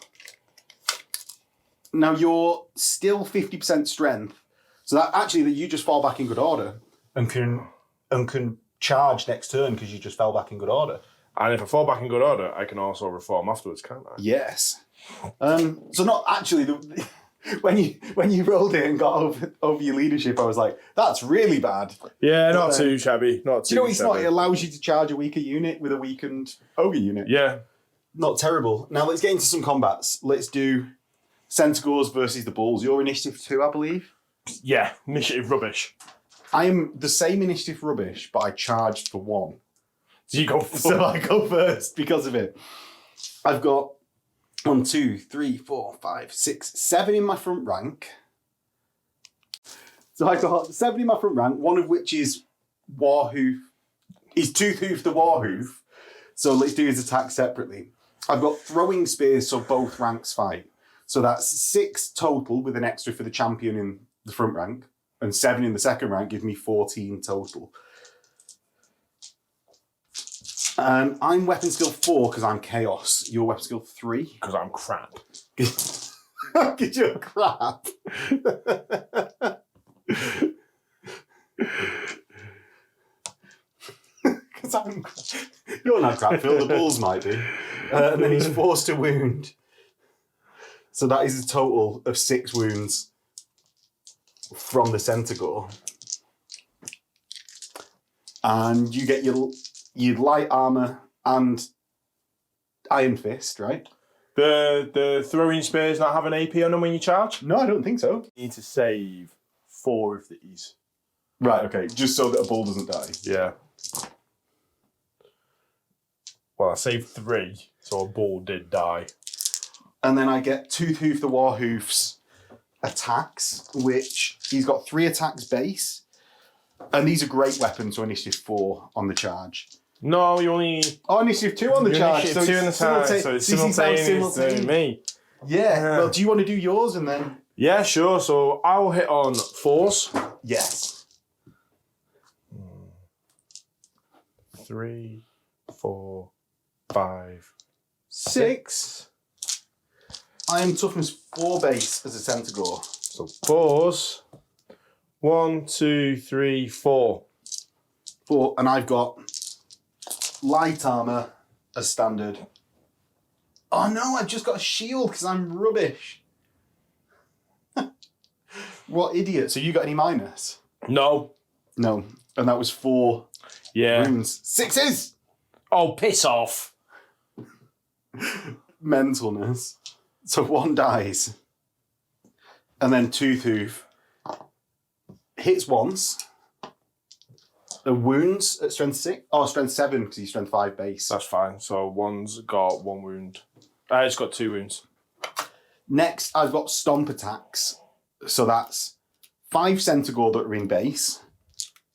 Now you're still 50% strength. So that actually you just fall back in good order and can charge next turn because you just fell back in good order. And if I fall back in good order, I can also reform afterwards, can't I? Yes. So not actually when you rolled it and got over your leadership, I was like, that's really bad. Yeah, not too shabby. Not too. You know, it's not. It allows you to charge a weaker unit with a weakened ogre unit. Yeah. Not terrible. Now let's get into some combats. Let's do Centaurs versus the Bulls. Your initiative 2, I believe. Yeah, initiative rubbish. I am the same initiative rubbish, but I charged for 1. So you go So I go first because of it. I've got 1, 2, 3, 4, 5, 6, 7 in my front rank. So I've got 7 in my front rank, one of which is Warhoof. Is Toothhoof the Warhoof. So let's do his attack separately. I've got throwing spears, so both ranks fight. So that's 6 total with an extra for the champion in the front rank, and 7 in the second rank gives me 14 total. I'm weapon skill 4 because I'm chaos. Your weapon skill 3? Because I'm crap. Because you're crap. Because I'm crap. You're not crap, Phil. The Bulls might be. And then he's forced to wound. So that is a total of 6 wounds from the Centaur. And you get your light armor and Iron Fist, right? The throwing spears not have an AP on them when you charge? No, I don't think so. You need to save 4 of these. Right, okay. Just so that a bull doesn't die. Yeah. Well, I saved 3, so a bull did die. And then I get Toothhoof the Warhoof's attacks, which he's got 3 attacks base. And these are great weapons, so initiative 4 on the charge. No, you only need... Oh, initiative 2 on the charge. Initiative 2 on the charge, so it's simultaneous to me. Yeah. Well, do you want to do yours and then... Yeah, sure. So I'll hit on 4s. Yes. 3, 4, 5, 6. I am toughness 4 base as a Centaur. So 4s. 1, 2, 3, 4. 4, and I've got light armor as standard. Oh no, I've just got a shield because I'm rubbish. What idiot. So you got any minus? No. No. And that was 4 Yeah. runes. 6s! Oh, piss off. Mentalness. So 1 dies. And then Toothhoof hits once. The wounds at strength 6. Oh, strength 7 because he's strength 5 base. That's fine. So 1's got 1 wound. It's got 2 wounds. Next, I've got stomp attacks. So that's 5 Centaur that are in base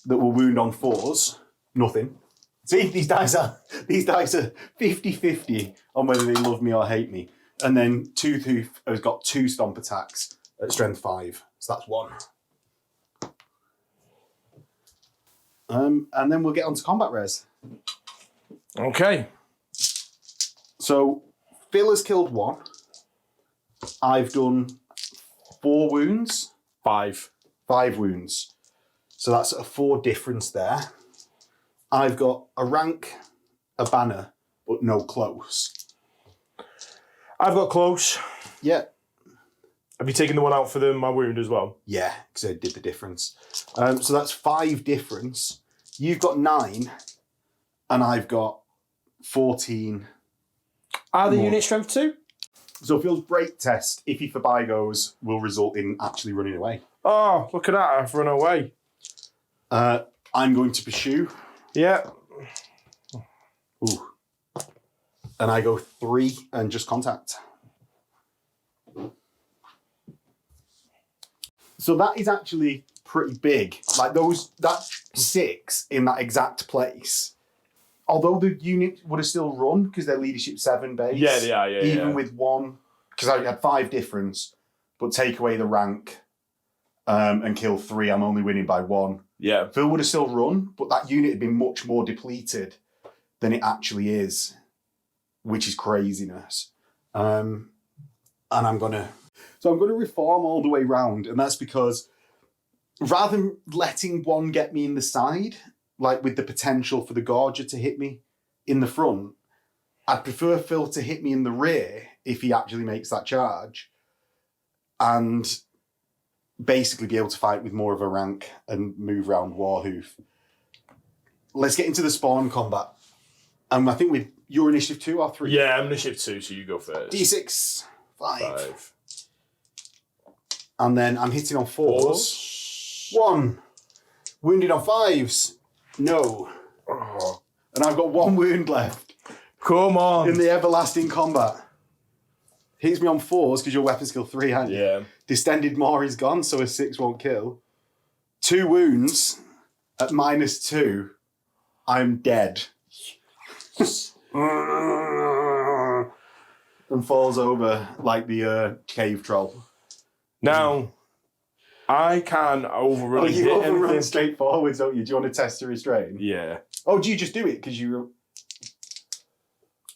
that will wound on 4s. Nothing. See, these dice are 50-50 on whether they love me or hate me. And then Toothhoof has got 2 stomp attacks at strength 5. So that's 1. And then we'll get on to combat res. Okay. So Phil has killed 1. I've done 4 wounds. 5. 5 wounds. So that's a 4 difference there. I've got a rank, a banner, but no close. I've got close. Yeah. Have you taken the one out for my wound as well? Yeah, because I did the difference. So that's 5 difference. You've got 9, and I've got 14. Are the more. unit strength 2? So Phil's break test, if he forbigos, will result in actually running away. Oh, look at that. I've run away. I'm going to pursue. Yeah. Ooh. And I go 3 and just contact. So that is actually pretty big. Like that 6 in that exact place. Although the unit would have still run because they're leadership 7 base. Yeah, they are, Even with 1, because I had 5 difference, but take away the rank and kill 3, I'm only winning by 1. Yeah. Phil would have still run, but that unit had been much more depleted than it actually is, which is craziness. And I'm gonna reform all the way round, and that's because rather than letting 1 get me in the side, like with the potential for the Gorger to hit me in the front, I'd prefer Phil to hit me in the rear if he actually makes that charge, and basically be able to fight with more of a rank and move around Warhoof. Let's get into the spawn combat. I think with your initiative 2 or 3? Yeah, I'm initiative 2, so you go first. D6, 5. And then I'm hitting on 4s. 1. Wounded on 5s. No. Oh. And I've got 1 wound left. Come on. In the everlasting combat. Hits me on 4s because you're weapon skill 3, aren't you? Yeah. Distended Maw is gone, so a 6 won't kill. 2 wounds at -2. I'm dead. And falls over like the cave troll. Now, I can overrun. Oh, you hit overrun anything. straight forwards, don't you? Do you want to test to restrain? Yeah. Oh, do you just do it because you?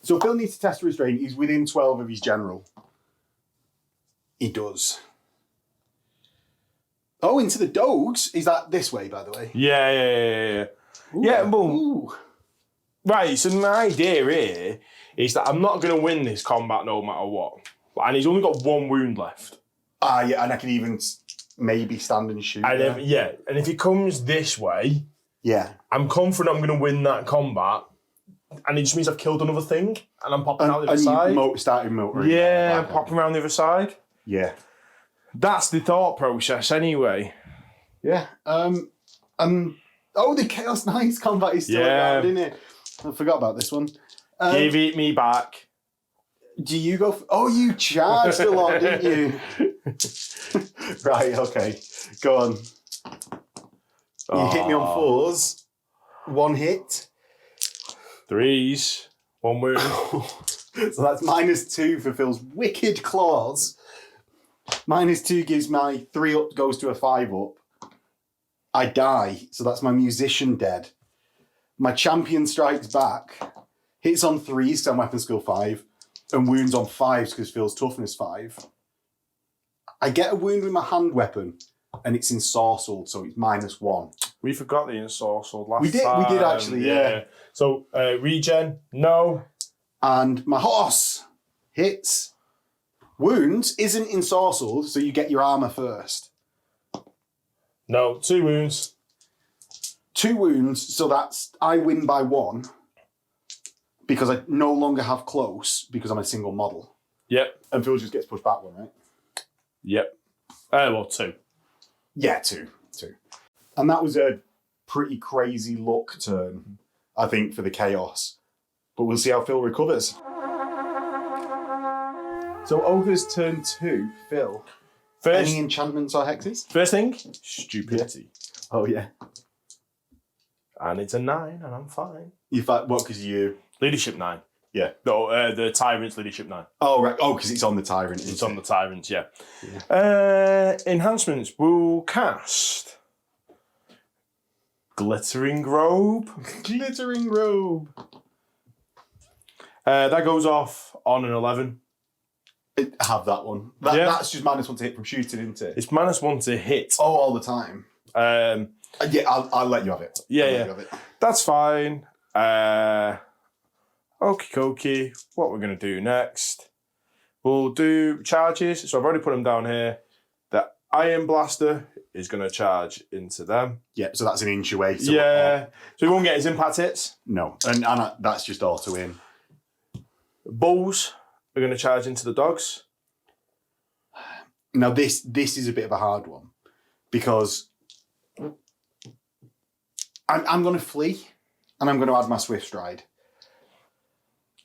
So Phil needs to test to restrain. He's within 12 of his general. He does. Oh, into the dogs? Is that this way, by the way? Yeah. Ooh. Yeah, well, Ooh. right, so my idea here is that I'm not going to win this combat no matter what. And he's only got 1 wound left. Ah, yeah, and I can even maybe stand and shoot. And if he comes this way, yeah. I'm confident I'm going to win that combat. And it just means I've killed another thing. And I'm popping out the other side. Starting motoring. Yeah, I'm popping around the other side. Yeah. That's the thought process anyway. Yeah. Oh, the Chaos Knights combat is still around, isn't it? I forgot about this one. Give it me back. Do you go... Oh, you charged a lot, didn't you? Right, okay. Go on. You hit me on 4s. 1 hit. 3s. 1 wound. So that's -2 for Phil's wicked claws. -2 gives my 3 up, goes to a 5 up. I die, so that's my musician dead. My champion strikes back, hits on 3s because I'm weapon skill 5, and wounds on 5s because Phil's toughness 5. I get a wound with my hand weapon, and it's ensorcelled, so it's -1. We forgot the ensorcelled last We time. did actually, yeah. So, regen, no. And my horse hits. Wounds isn't ensorcelled, so you get your armour first. No, 2 wounds. 2 wounds, so that's... I win by 1. Because I no longer have close, because I'm a single model. Yep. And Phil just gets pushed back 1, right? Yep. Well, 2. Yeah, 2. And that was a pretty crazy luck turn, I think, for the Chaos. But we'll see how Phil recovers. So Ogre's turn 2, Phil. Any enchantments or hexes? First thing, stupidity. Yeah. Oh, yeah. And it's a 9, and I'm fine. You fight what? Because you... Leadership 9. Yeah. No, the Tyrant's leadership 9. Oh, right. Oh, because it's on the Tyrant. It's on the Tyrants, yeah. Enhancements. We'll cast Glittering Robe. Glittering Robe. That goes off on an 11. Have that one. That's just -1 to hit from shooting, isn't it? It's -1 to hit. Oh, all the time. Yeah, I'll let you have it. Yeah. That's fine. Okie dokie. What we're going to do next. We'll do charges. So I've already put them down here. The Iron Blaster is going to charge into them. Yeah, so that's an inch away. So So he won't get his impact hits. No, and that's just auto in. Bulls are going to charge into the dogs. Now this is a bit of a hard one because I'm going to flee and I'm going to add my Swift Stride.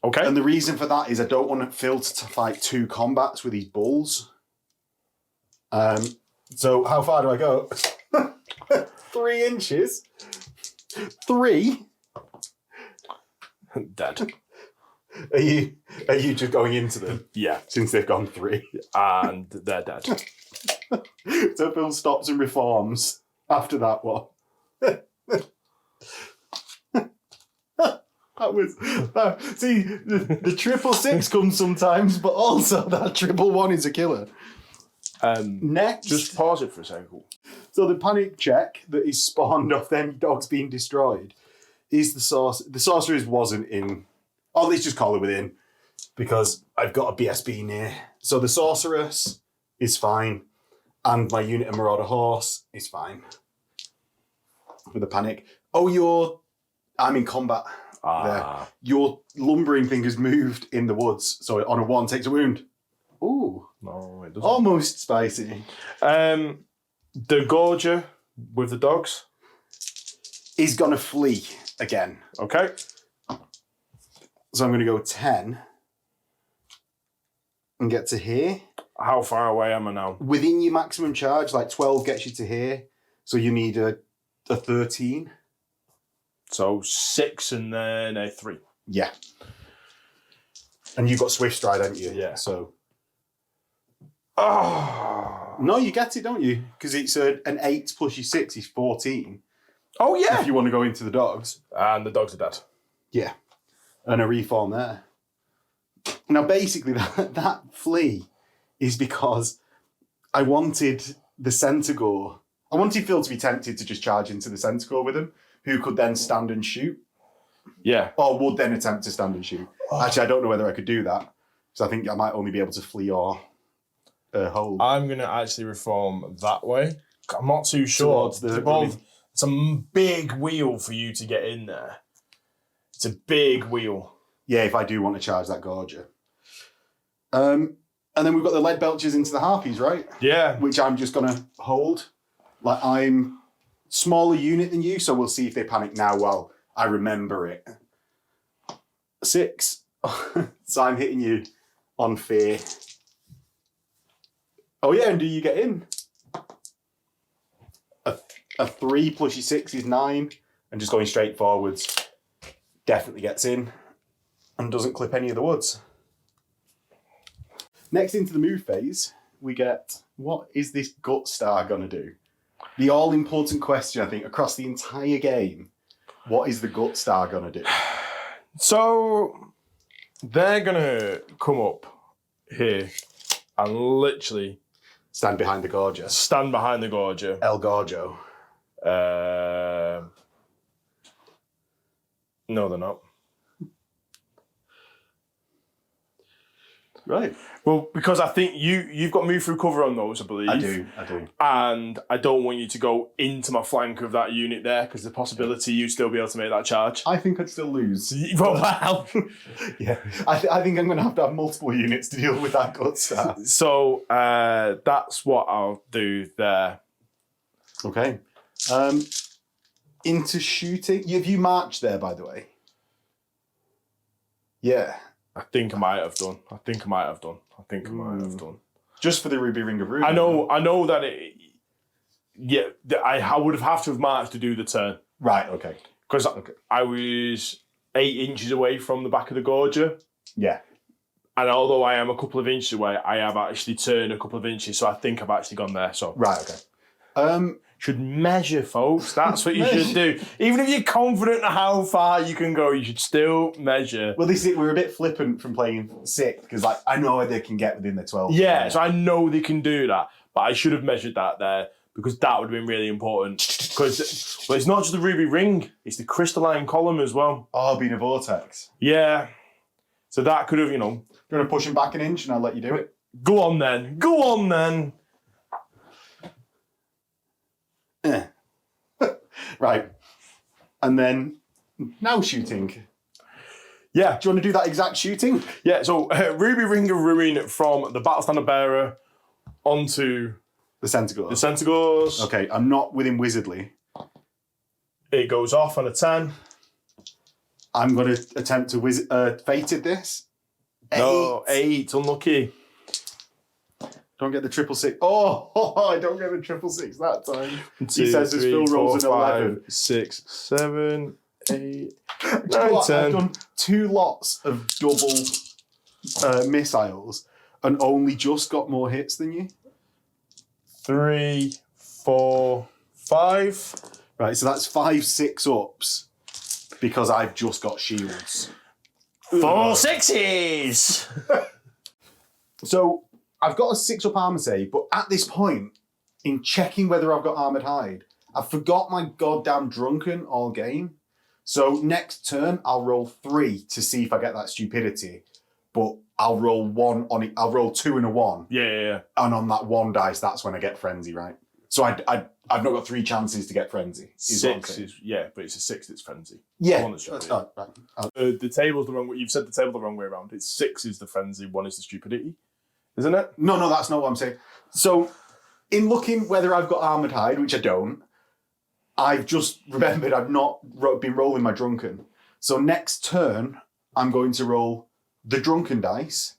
Okay. And the reason for that is I don't want Phil to fight 2 combats with these bulls. So how far do I go? 3 inches. 3. Dead. Are you just going into them? Yeah. Since they've gone 3. And they're dead. So Phil stops and reforms after that one. See, the 666 comes sometimes, but also that 111 is a killer. Next. Just pause it for a second. So the panic check that is spawned off them dogs being destroyed is the source. The sorceress wasn't in. Oh, let's just call her within because I've got a BSB near. So the sorceress is fine, and my unit of Marauder Horse is fine. With the panic. Oh, I'm in combat. There. Your lumbering thing has moved in the woods, so on a 1 takes a wound. Ooh. No, it doesn't. Almost spicy. The Gorger with the dogs. Is going to flee again. Okay. So I'm going to go 10 and get to here. How far away am I now? Within your maximum charge, like 12 gets you to here. So you need a 13. So 6 and then a 3. Yeah. And you've got Swift Stride, haven't you? Yeah. So. Oh. No, you get it, don't you? Because it's an 8 plus your 6 is 14. Oh, yeah. If you want to go into the dogs. And the dogs are dead. Yeah. And a reform there. Now, basically, that flee is because I wanted the Centaur. I wanted Phil to be tempted to just charge into the Centaur with him, who could then stand and shoot. Yeah. Or would then attempt to stand and shoot. Actually, I don't know whether I could do that. Because I think I might only be able to flee or hold. I'm going to actually reform that way. I'm not too sure. It's a big wheel for you to get in there. It's a big wheel. Yeah, if I do want to charge that Gorger. And then we've got the lead belchers into the harpies, right? Yeah. Which I'm just going to hold. Like, I'm smaller unit than you, so we'll see if they panic now while I remember it. 6. So I'm hitting you on fear. Oh yeah, and do you get in? A 3 plus your 6 is 9, and just going straight forwards definitely gets in and doesn't clip any of the woods. Next into the move phase, we get, what is this Gut Star going to do? The all-important question, I think, across the entire game, what is the Gut Star going to do? So, they're going to come up here and literally... Stand behind the Gorger. Stand behind the Gorger. El Gorgo. No, they're not. Right. Well, because I think you've got move through cover on those, I believe. I do. And I don't want you to go into my flank of that unit there because the possibility you still be able to make that charge. I think I'd still lose. Well, yeah. I think I'm going to have multiple units to deal with that Gut Star. So that's what I'll do there. Okay. Into shooting. Have you marched there, by the way? Yeah. I think I might have done. Just for the Ruby Ring of Ruin. I know that it... Yeah, I would have to have marched to do the turn. Right, okay. Because I was 8 inches away from the back of the Gorger. Yeah. And although I am a couple of inches away, I have actually turned a couple of inches, so I think I've actually gone there. So right, okay. Should measure, folks. That's what you should do. Even if you're confident of how far you can go, you should still measure. Well, this is, we're a bit flippant from playing 6 because, like, I know they can get within the 12. Yeah, so I know they can do that, but I should have measured that there because that would have been really important. Because it's not just the ruby ring; it's the crystalline column as well. Oh, being a vortex. Yeah. So that could have, You want to push him back an inch, and I'll let you do it. Go on then. Right. And then, now shooting. Yeah. Do you want to do that exact shooting? Yeah, so Ruby Ring of Ruin from the Battle Standard Bearer onto... The Centaurs. The Centaurs. Okay, I'm not within Wizardly. It goes off on a 10. I'm going to attempt to Fated this. 8. No, 8. Unlucky. Don't get the 666. Oh, I don't get the 666 that time. 2, He says 3, there's Phil rolls 4, an 5, 11. 6, 7, 8, 9, 10. 10. I've done 2 lots of double missiles and only just got more hits than you. 3, 4, 5. Right, so that's 5 6-ups because I've just got shields. 4 6s! So I've got a 6-up armor save, but at this point, in checking whether I've got armored hide, I forgot my goddamn drunken all game. So next turn, I'll roll 3 to see if I get that stupidity, but I'll roll 1 on it. I'll roll 2 and a 1. Yeah. And on that 1 dice, that's when I get frenzy, right? So I've not got 3 chances to get frenzy. 6 is, yeah, but it's a 6 that's frenzy. Yeah. Right. The table's the wrong way. You've said the table the wrong way around. It's 6 is the frenzy, 1 is the stupidity. isn't it? No, that's not what I'm saying. So, in looking whether I've got armoured hide, which I don't, I've just remembered I've not been rolling my drunken. So next turn, I'm going to roll the drunken dice,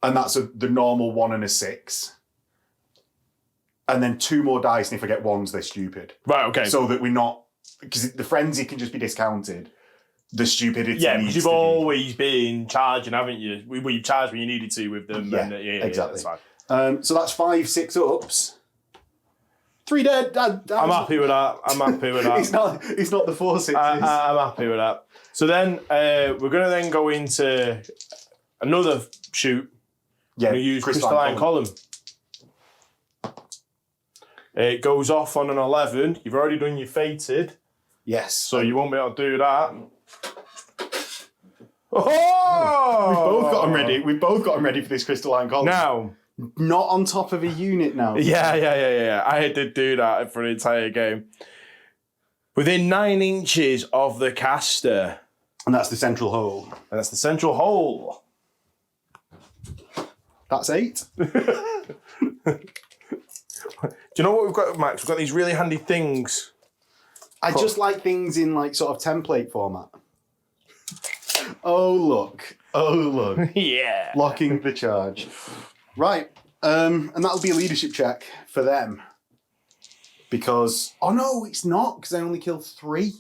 and that's the normal 1 and a 6. And then 2 more dice, and if I get 1s, they're stupid. Right, okay. So that we're not... Because the frenzy can just be discounted. The stupidity because you've always been charging, haven't you? You charged when you needed to with them. Yeah, and, exactly. That's fine. So that's 5, 6 ups. 3 dead. I'm happy with that. It's not the 4 6s. I'm happy with that. So then we're going to then go into another shoot. Yeah, we use crystalline column. It goes off on an 11. You've already done your fated. Yes. So you won't be able to do that. Oh! We've both got them ready for this crystalline column. Now, not on top of a unit now. Yeah. I did do that for an entire game. Within 9 inches of the caster. And that's the central hole. And that's the central hole. That's 8. Do you know what we've got, Max? We've got these really handy things. I just like things in like sort of template format. Oh, look. Yeah. Locking the charge. Right. And that'll be a leadership check for them. Because, oh no, it's not, because I only killed 3.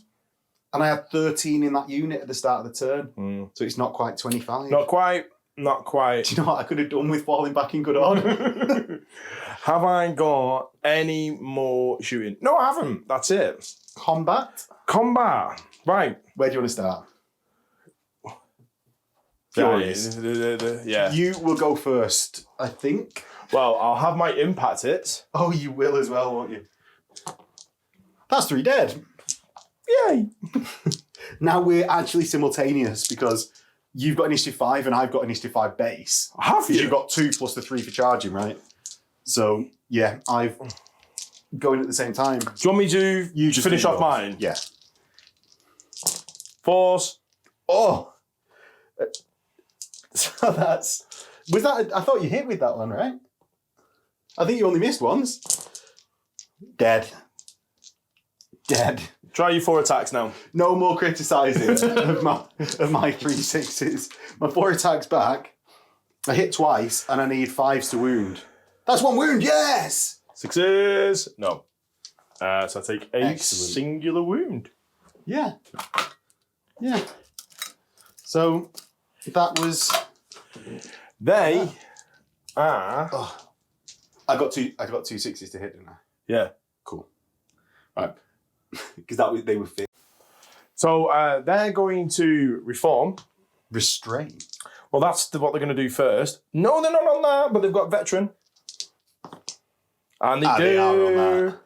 And I had 13 in that unit at the start of the turn. So it's not quite 25. Not quite. Do you know what I could have done with falling back in good order? Have I got any more shooting? No, I haven't. That's it. Combat. Right. Where do you want to start? Yeah. You will go first, I think. Well, I'll have my impact hits. Oh, you will as well, won't you? That's 3 dead. Yay. Now we're actually simultaneous because you've got initiative 5 and I've got initiative 5 base. Have you? You've got 2 plus the 3 for charging, right? So, yeah, I've going at the same time. Do you want me to just finish off mine? Yeah. Force. Oh. So that's... Was that... I thought you hit with that one, right? I think you only missed once. Dead. Try your 4 attacks now. No more criticising of my 3 6s. My 4 attacks back. I hit twice and I need 5s to wound. That's 1 wound, yes! 6s. No. So I take a Excellent. singular wound. Yeah. So that was... They are... Oh, I got two 6s to hit, didn't I? Yeah. Cool. Right. Because they were fit. So they're going to reform. Restrain. Well, that's what they're going to do first. No, they're not on that, but they've got veteran. And they are on that.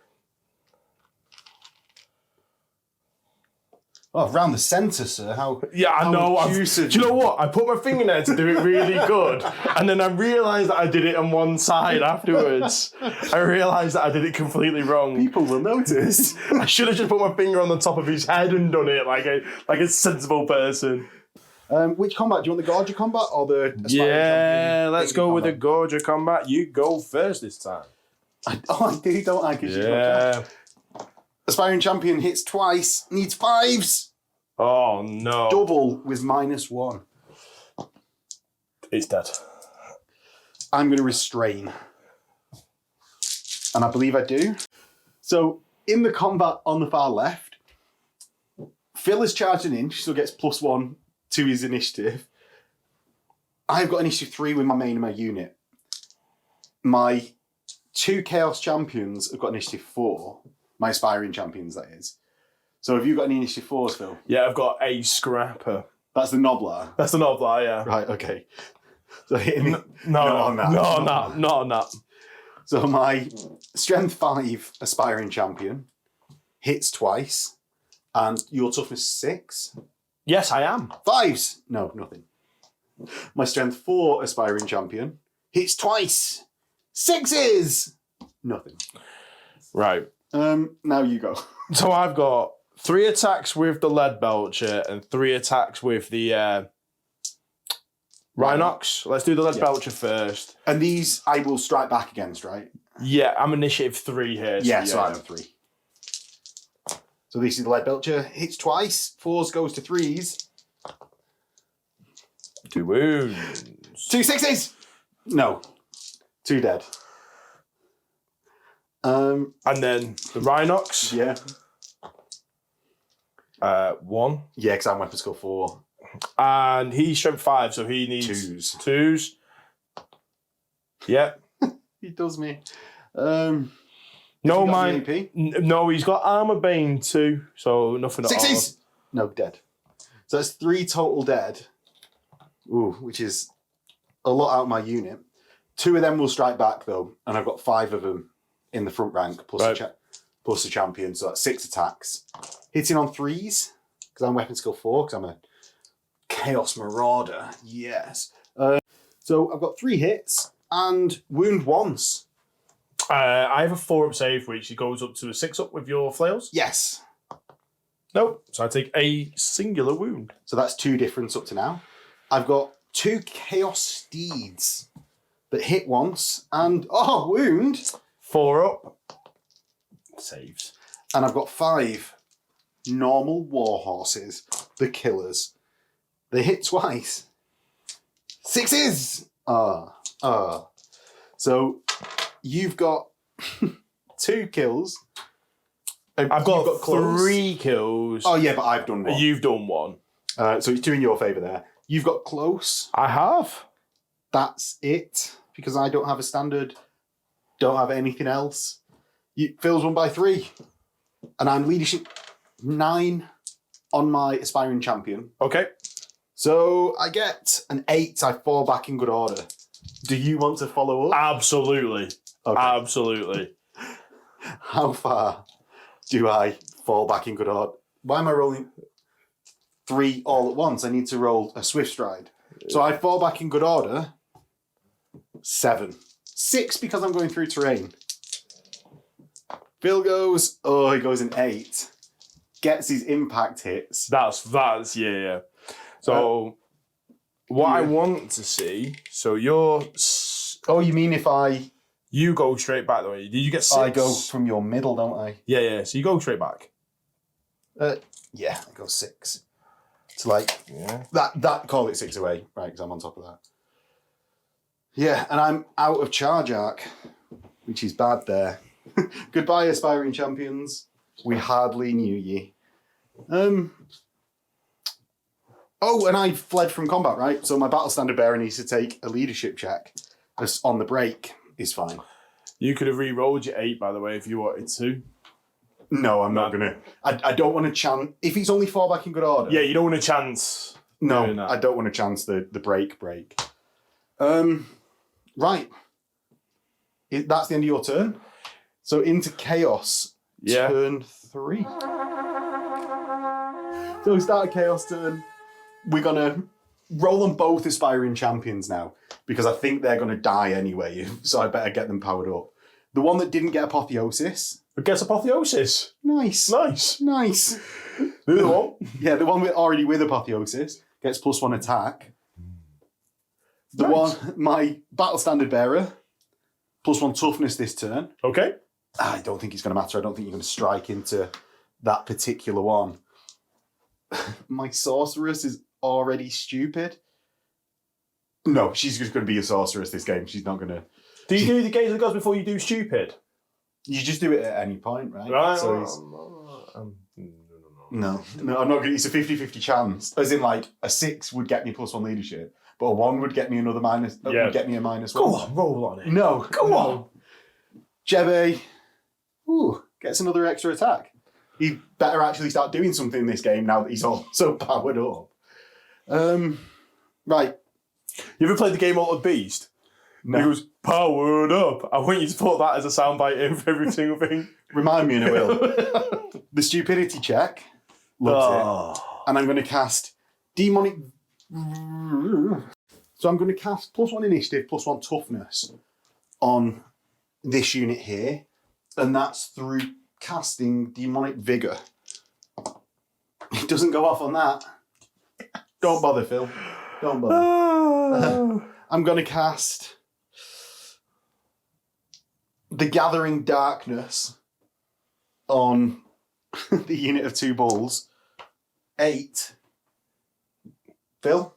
Oh, round the centre, sir. Yeah, I know. How Do you know what? I put my finger there to do it really good, and then I realised that I did it on one side afterwards. I realised that I did it completely wrong. People will notice. I should have just put my finger on the top of his head and done it like a sensible person. Which combat? Do you want the Gorger combat or the Aspiring Yeah, let's go with the combat? Gorger combat. You go first this time. I do, don't I? 'Cause Yeah. Aspiring Champion hits twice, needs 5s. Oh no. Double with -1. It's dead. I'm going to restrain. And I believe I do. So, in the combat on the far left, Phil is charged an inch, so gets +1 to his initiative. I've got initiative 3 with my main and my unit. My 2 Chaos Champions have got initiative 4. My Aspiring Champions, that is. So have you got any initiative 4s, Phil? Yeah, I've got a Scrapper. That's the Noblar. That's the Noblar, yeah. Right, okay. So hitting Not on that. So my Strength 5 Aspiring Champion hits twice, and your Toughness 6. Yes, I am. 5s. No, nothing. My Strength 4 Aspiring Champion hits twice. 6s. Nothing. Right. Now you go. So I've got 3 attacks with the Lead Belcher and 3 attacks with the Rhinox. Let's do the lead belcher first. And these I will strike back against, right? Yeah, I'm initiative 3 here. Yeah, so I have 3. So this is the lead belcher. Hits twice. 4s goes to 3s. 2 wounds. 2 6s. No. 2 dead. And then the Rhinox. Yeah. 1. Yeah, because I'm weapon skill 4. And he's strength 5, so he needs 2s. Yep. He does me. No, mine. No, he's got armor bane too, so nothing at all. 6s. No, dead. So that's 3 total dead. Ooh, which is a lot out of my unit. 2 of them will strike back though, and I've got 5 of them in the front rank plus the champion, so that's 6 attacks. Hitting on 3s because I'm weapon skill 4 because I'm a Chaos Marauder. Yes. So I've got 3 hits and wound once. I have a 4-up save, which goes up to a 6-up with your flails. Yes. Nope. So I take a singular wound. So that's 2 difference up to now. I've got 2 Chaos Steeds that hit once and, wound. 4-up. Saves. And I've got 5 normal war horses, the killers. They hit twice. 6s. So you've got 2 kills. I've got 3 kills. Oh yeah, but I've done 1. You've done 1. So it's 2 in your favour there. You've got close. I have. That's it. Because I don't have a standard. Don't have anything else. Phil's won by 3. And I'm leadership 9 on my aspiring champion. Okay. So I get an 8. I fall back in good order. Do you want to follow up? Absolutely. Okay. Absolutely. How far do I fall back in good order? Why am I rolling 3 all at once? I need to roll a swift stride. So I fall back in good order. 7. 6 because I'm going through terrain. Phil goes, he goes in 8. Gets his impact hits. That's yeah. So what I want to see, so you're... Oh, you mean if You go straight back, though. Did you get 6? I go from your middle, don't I? Yeah. So you go straight back. Yeah, I go 6. So that call it 6 away, right? Because I'm on top of that. Yeah, and I'm out of charge arc, which is bad there. Goodbye, aspiring champions. We hardly knew ye. Oh, and I fled from combat, right? So my battle standard bearer needs to take a leadership check. On the break is fine. You could have re-rolled your 8, by the way, if you wanted to. No, I'm not going to. I don't want to chance... If it's only 4 back in good order... Yeah, you don't want to chance. No, I don't want to chance the break. Right. That's the end of your turn. So into chaos. Yeah. Turn 3. So we start a chaos turn. We're going to roll on both aspiring champions now because I think they're going to die anyway, so I better get them powered up. The one that didn't get apotheosis. It gets apotheosis. Nice. The other one. Yeah, the one already with apotheosis gets +1 attack. The one, my battle standard bearer, +1 toughness this turn. Okay. I don't think it's going to matter. I don't think you're going to strike into that particular one. My sorceress is already stupid. No, she's just going to be a sorceress this game. She's not going to... Do you do the Gaze of the Gods before you do stupid? You just do it at any point, right? Right. So no, I'm not going to... It's a 50-50 chance. As in, a 6 would get me +1 leadership, but a 1 would get me another minus... Yeah. Would get me a -1. Go on, roll on it. No. Go on. Jebe gets another extra attack. He better actually start doing something in this game now that he's all so powered up. Right. You ever played the game Altered Beast? No. He goes, powered up. I want you to put that as a soundbite in for every single thing. Remind me and I will. The stupidity check. Loves it. And I'm going to cast demonic... So I'm going to cast +1 initiative, +1 toughness on this unit here. And that's through casting demonic vigor. It doesn't go off on that. Don't bother, Phil. Don't bother. I'm going to cast the Gathering Darkness on the unit of 2 bulls. 8. Phil,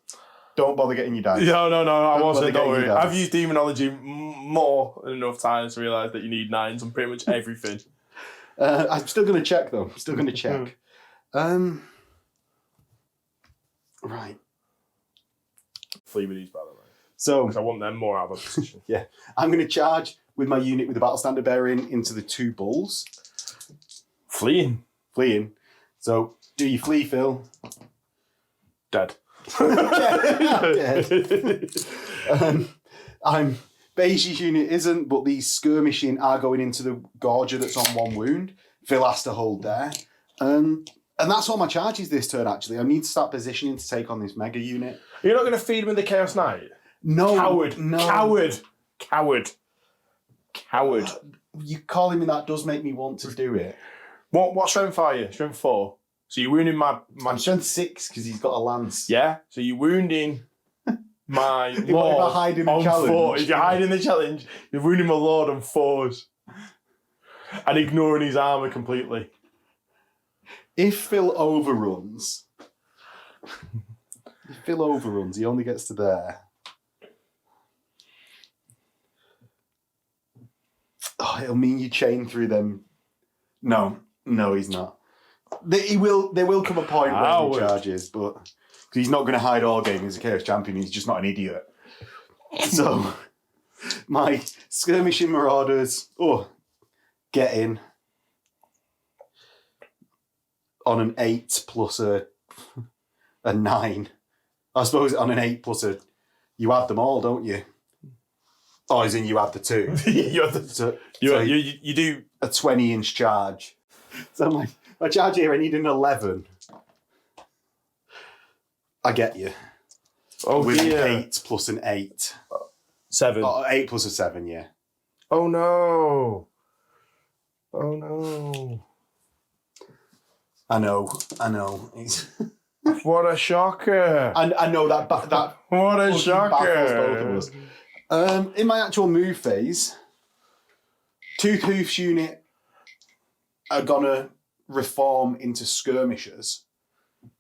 don't bother getting your dice. No, I wasn't. Don't worry. dice. I've used demonology more than enough times to realise that you need 9s on pretty much everything. I'm still going to check, though. Right. Flee with these, by the way. So, Because I want them more out of a position. yeah, I'm going to charge with my unit with the Battle Standard Bearing into the 2 bulls. Fleeing. So, do you flee, Phil? Dead. Dead. Beige's unit isn't, but these skirmishing are going into the Gorger that's on 1 wound. Phil has to hold there. And that's all my charges this turn, actually. I need to start positioning to take on this mega unit. You're not going to feed him with the Chaos Knight? No. Coward. No. Coward. You calling me that does make me want to do it. What strength are you? Strength 4. So you're wounding my I'm strength 6 because he's got a lance. Yeah. So you're wounding my If lord I hide in the on challenge. 4. If you hide in the challenge, you're wounding my lord on 4s. And ignoring his armour completely. If Phil overruns, he only gets to there. Oh, it'll mean you chain through them. No, he's not. There will come a point where he charges, but because he's not going to hide all game as a Chaos Champion, he's just not an idiot. So, my Skirmishing Marauders, get in on an 8 plus a 9. I suppose on an 8 plus a... You add them all, don't you? Oh, as in you add the 2. You have the, you do a 20-inch charge. So my charge here, I need an 11. I get you. Oh, with dear. an 8 plus an 8. 7. 8 plus a 7, yeah. Oh, no. Oh, no. I know. What a shocker. I know that What a baffles shocker. both of us. In my actual move phase, Tooth Hoof's unit are gonna reform into skirmishers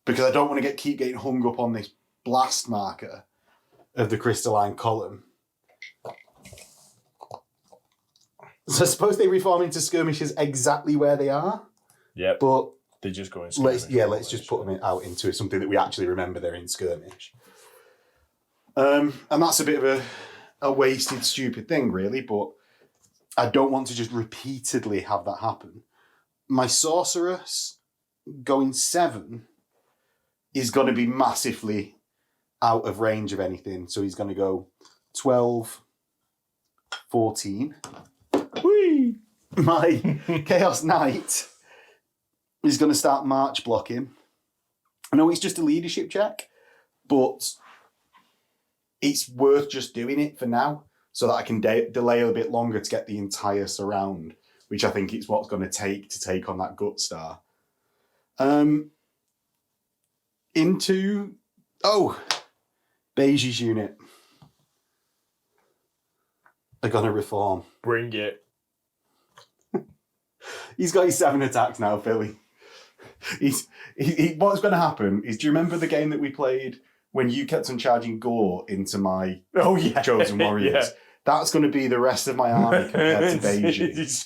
because I don't want to keep getting hung up on this blast marker of the crystalline column. So I suppose they reform into skirmishers exactly where they are. Yeah, but they just go in skirmish. skirmish. Let's just put them out into something that we actually remember they're in skirmish. And that's a bit of a wasted, stupid thing, really, but I don't want to just repeatedly have that happen. My Sorceress going 7 is going to be massively out of range of anything. So he's going to go 12, 14. Whee! My Chaos Knight is going to start march blocking. I know it's just a leadership check, but it's worth just doing it for now so that I can delay a bit longer to get the entire surround, which I think is what's going to take on that Gut Star. Beige's unit are going to reform. Bring it. He's got his 7 attacks now, Philly. What's going to happen is, do you remember the game that we played when you kept on charging gore into my Chosen Warriors? Yeah. That's going to be the rest of my army compared to Beige. He's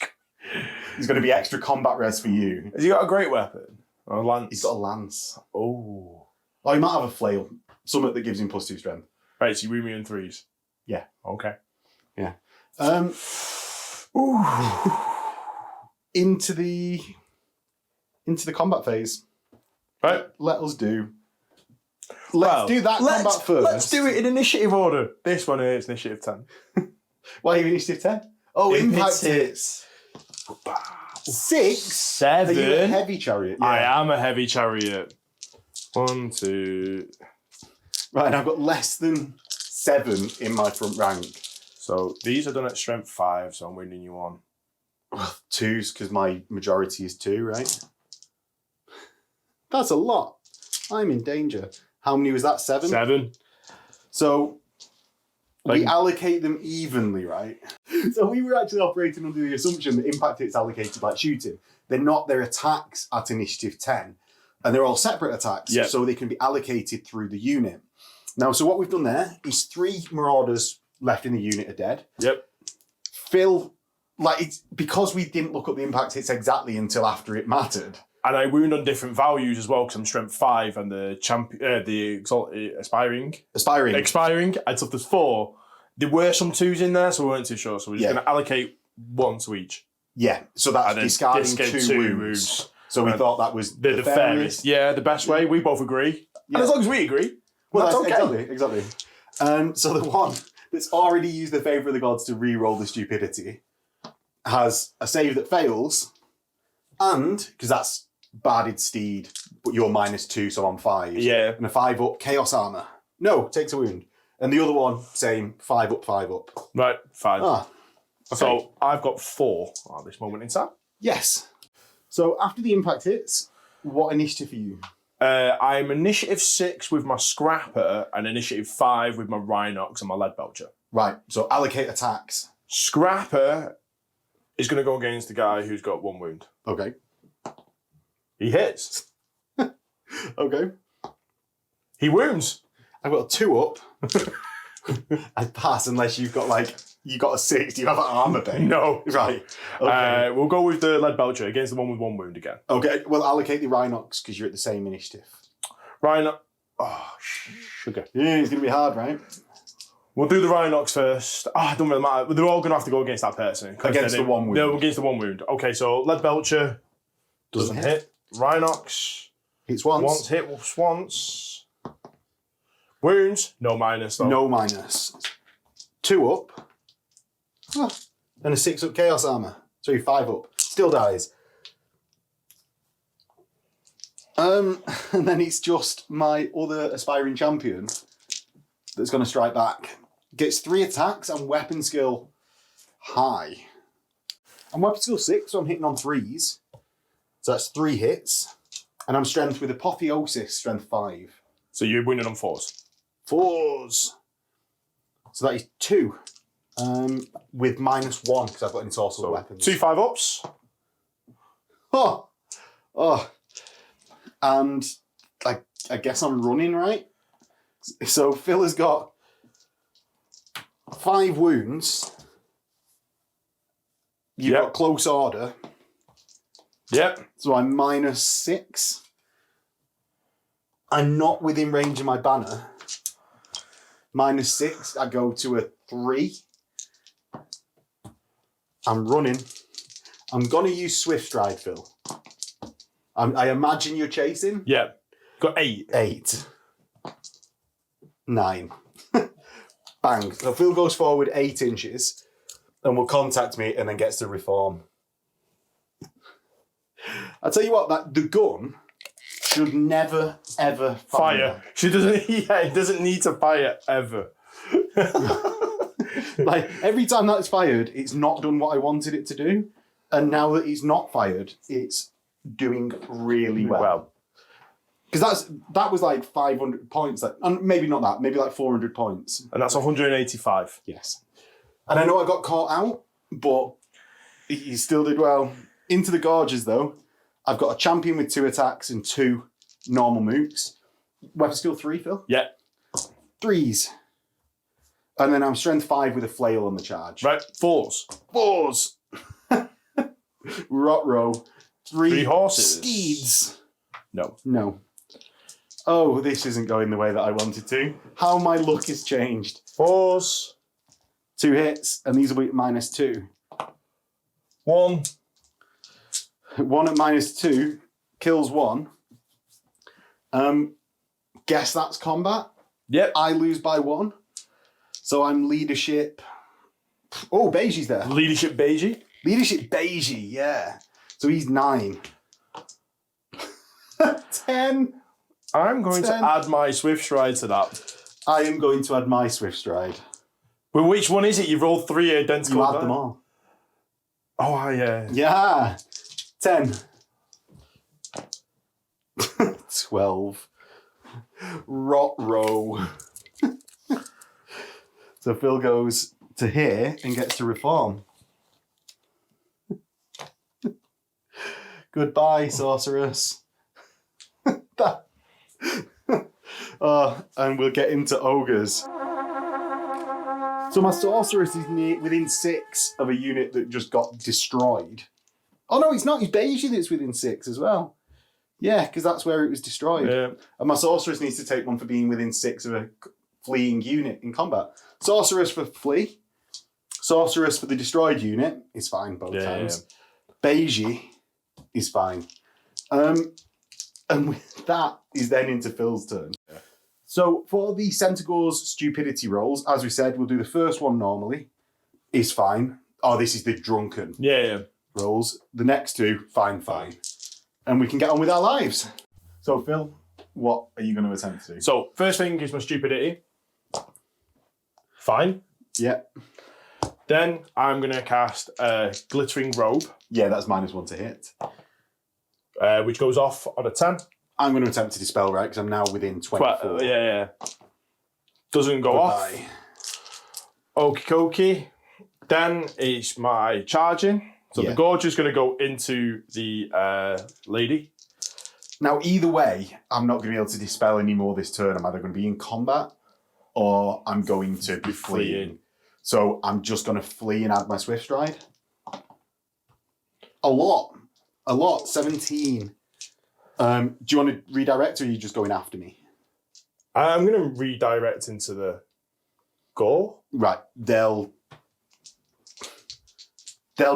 going to be extra combat res for you. Has he got a great weapon? Or a lance? He's got a lance. Oh, he might have a flail. Something that gives him +2 strength. Right, so you wound me in 3s? Yeah. Okay. Yeah. Into the combat phase. Right. Let's do that combat first. Let's do it in initiative order. This one is initiative 10. Why are you initiative 10? Oh, impact hits. 6? 7. Are you a heavy chariot? Yeah. I am a heavy chariot. 1, 2. Right, and I've got less than 7 in my front rank. So these are done at strength 5, so I'm winning you on. 2s, because my majority is 2, right? That's a lot. I'm in danger. How many was that? 7? 7. So we allocate them evenly, right? So we were actually operating under the assumption that impact hits allocated like shooting. They're not. Their attacks at initiative 10. And they're all separate attacks, so they can be allocated through the unit. Now, so what we've done there is 3 Marauders left in the unit are dead. Yep. Phil, like, it's because we didn't look up the impact hits exactly until after it mattered. And I wound on different values as well, because I'm strength 5 and the expiring, I took this 4. There were some 2s in there, so we weren't too sure. So we're just going to allocate 1 to each. Yeah, so that's discarding 2 wounds. So we thought that was the fairest. Yeah, the best way. We both agree. Yeah. And as long as we agree, well, that's okay. Exactly. So the one that's already used the favour of the gods to re-roll the stupidity has a save that fails, and, because that's Barded Steed, but you're -2, so I'm 5. Yeah. And a 5-up Chaos Armour. No, takes a wound. And the other one, same, 5-up, 5-up. Right, fine. Okay. So I've got 4 at this moment in time. Yes. So after the impact hits, what initiative are you? I'm initiative 6 with my Scrapper and initiative 5 with my Rhinox and my Lead Belcher. Right, so allocate attacks. Scrapper is going to go against the guy who's got 1 wound. Okay. He hits. Okay. He wounds. I've got a 2-up. I pass unless you've got you got a 6. Do you have an armour base? No. Right. Okay. We'll go with the Lead Belcher against the one with 1 wound again. Okay, well, allocate the Rhinox because you're at the same initiative. Rhinox. Oh, sugar. Yeah, it's going to be hard, right? We'll do the Rhinox first. It doesn't really matter. They're all going to have to go against that person. Against the 1 wound. No, against the 1 wound. Okay, so Lead Belcher doesn't hit. Rhinox hits once. Once. Wounds, no minus though. No minus. 2-up. And a 6-up Chaos Armour. So you're 5-up. Still dies. And then it's just my other aspiring champion that's going to strike back. Gets 3 attacks and weapon skill high. I'm weapon skill 6, so I'm hitting on 3s. So that's 3 hits. And I'm strength with Apotheosis, strength 5. So you're winning on 4s. 4s. So that is 2. With -1 because I've got ensorcelled weapons. 2 5-ups. Oh. And I guess I'm running, right? So Phil has got 5 wounds. You've got close order. Yep. So I'm -6. I'm not within range of my banner. -6, I go to a 3. I'm running. I'm going to use Swift Stride, Phil. I imagine you're chasing? Yeah. Got 8. 8. 9. Bang. So Phil goes forward 8 inches and will contact me and then gets to reform. I'll tell you what, the gun should never, ever fire. She doesn't, it doesn't need to fire ever. Every time that's fired, it's not done what I wanted it to do. And now that it's not fired, it's doing really well. Because that was 500 points. And maybe not that, maybe 400 points. And that's 185. Yes. And I know I got caught out, but he still did well. Into the Gorges, though, I've got a champion with 2 attacks and 2 normal mooks. Weapon skill 3, Phil? Yeah. 3s. And then I'm strength 5 with a flail on the charge. Right, 4s. 4s. Rot row. 3 horses. Steeds. No. Oh, this isn't going the way that I wanted to. How my luck has changed. 4s. 2 hits, and these will be -2. 1. 1 at -2 kills 1. Guess that's combat. Yep. I lose by 1. So I'm leadership. Oh, Beijie's there. Leadership Beijie. Leadership Beijie, yeah. So he's 9. 10. I'm going to add my Swift Stride to that. I am going to add my Swift Stride. Well, which one is it? You've rolled 3 identical. You add them all. Oh, yeah. Yeah. 10. 12. Rot row. So Phil goes to here and gets to reform. Goodbye, sorceress. And we'll get into ogres. So my sorceress is within 6 of a unit that just got destroyed. Oh no, it's not. It's Beige that's within 6 as well. Yeah, because that's where it was destroyed. Yeah. And my sorceress needs to take one for being within 6 of a fleeing unit in combat. Sorceress for flee. Sorceress for the destroyed unit is fine both times. Yeah. Beige is fine. And with that is then into Phil's turn. Yeah. So for the Centaur's stupidity rolls, as we said, we'll do the first one normally. Is fine. Oh, this is the drunken rolls. The next 2, fine. And we can get on with our lives. So Phil, what are you going to attempt to do? So first thing is my stupidity. Fine. Yeah. Then I'm going to cast a glittering robe. Yeah, that's -1 to hit. Which goes off on a 10. I'm going to attempt to dispel, right? Because I'm now within 24. Yeah. Doesn't go off. Okie dokie. Then it's my charging. So the gorge is going to go into the lady. Now, either way, I'm not going to be able to dispel anymore this turn. I'm either going to be in combat or I'm going to be fleeing. So I'm just going to flee and add my swift stride. A lot. 17. Do you want to redirect or are you just going after me? I'm going to redirect into the gore. Right. They'll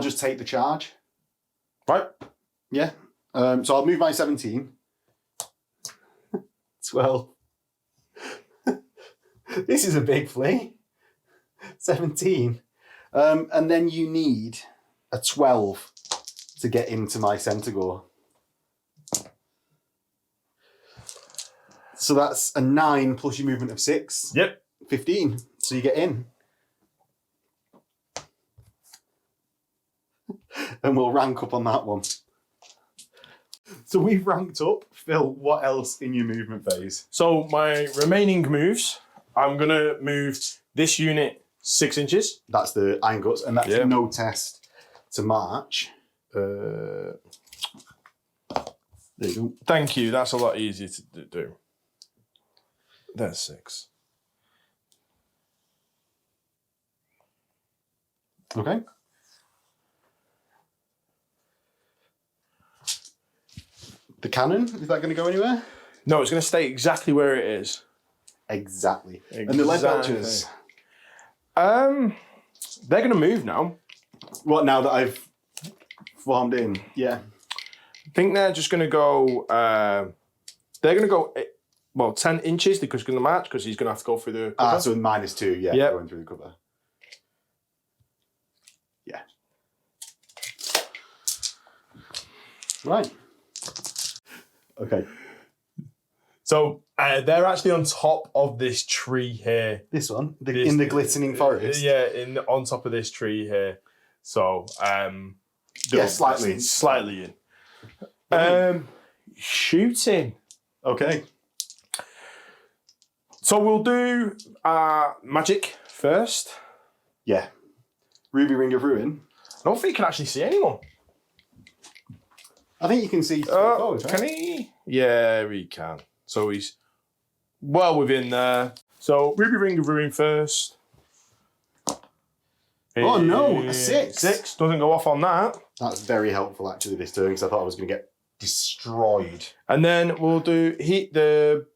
just take the charge. Right. Yeah. So I'll move my 17. 12. This is a big flee. 17. And then you need a 12 to get into my Centaur. So that's a 9 plus your movement of 6. Yep. 15. So you get in. And we'll rank up on that one. So we've ranked up. Phil, what else in your movement phase? So my remaining moves, I'm going to move this unit 6 inches. That's the Iron Guts, and that's no test to march. There you go. Thank you. That's a lot easier to do. There's 6. Okay. The cannon, is that going to go anywhere? No, it's going to stay exactly where it is. Exactly. And the lead belchers? They're going to move now. What, now that I've formed in? Yeah. I think they're just going to go... they're going to go, 10 inches because he's going to march because he's going to have to go through the cover. So -2, yep. Going through the cover. Yeah. Right. Okay. So they're actually on top of this tree here. This one? In the glistening forest? Yeah, on top of this tree here. So, slightly. Slightly in. Shooting. Okay. So we'll do magic first. Yeah. Ruby Ring of Ruin. I don't think you can actually see anyone. I think you can see forward, right? Can he? Yeah, he can. So he's well within there. So Ruby Ring of Ruin first. Oh no, a 6. 6 doesn't go off on that. That's very helpful actually this turn because I thought I was going to get destroyed. And then we'll do the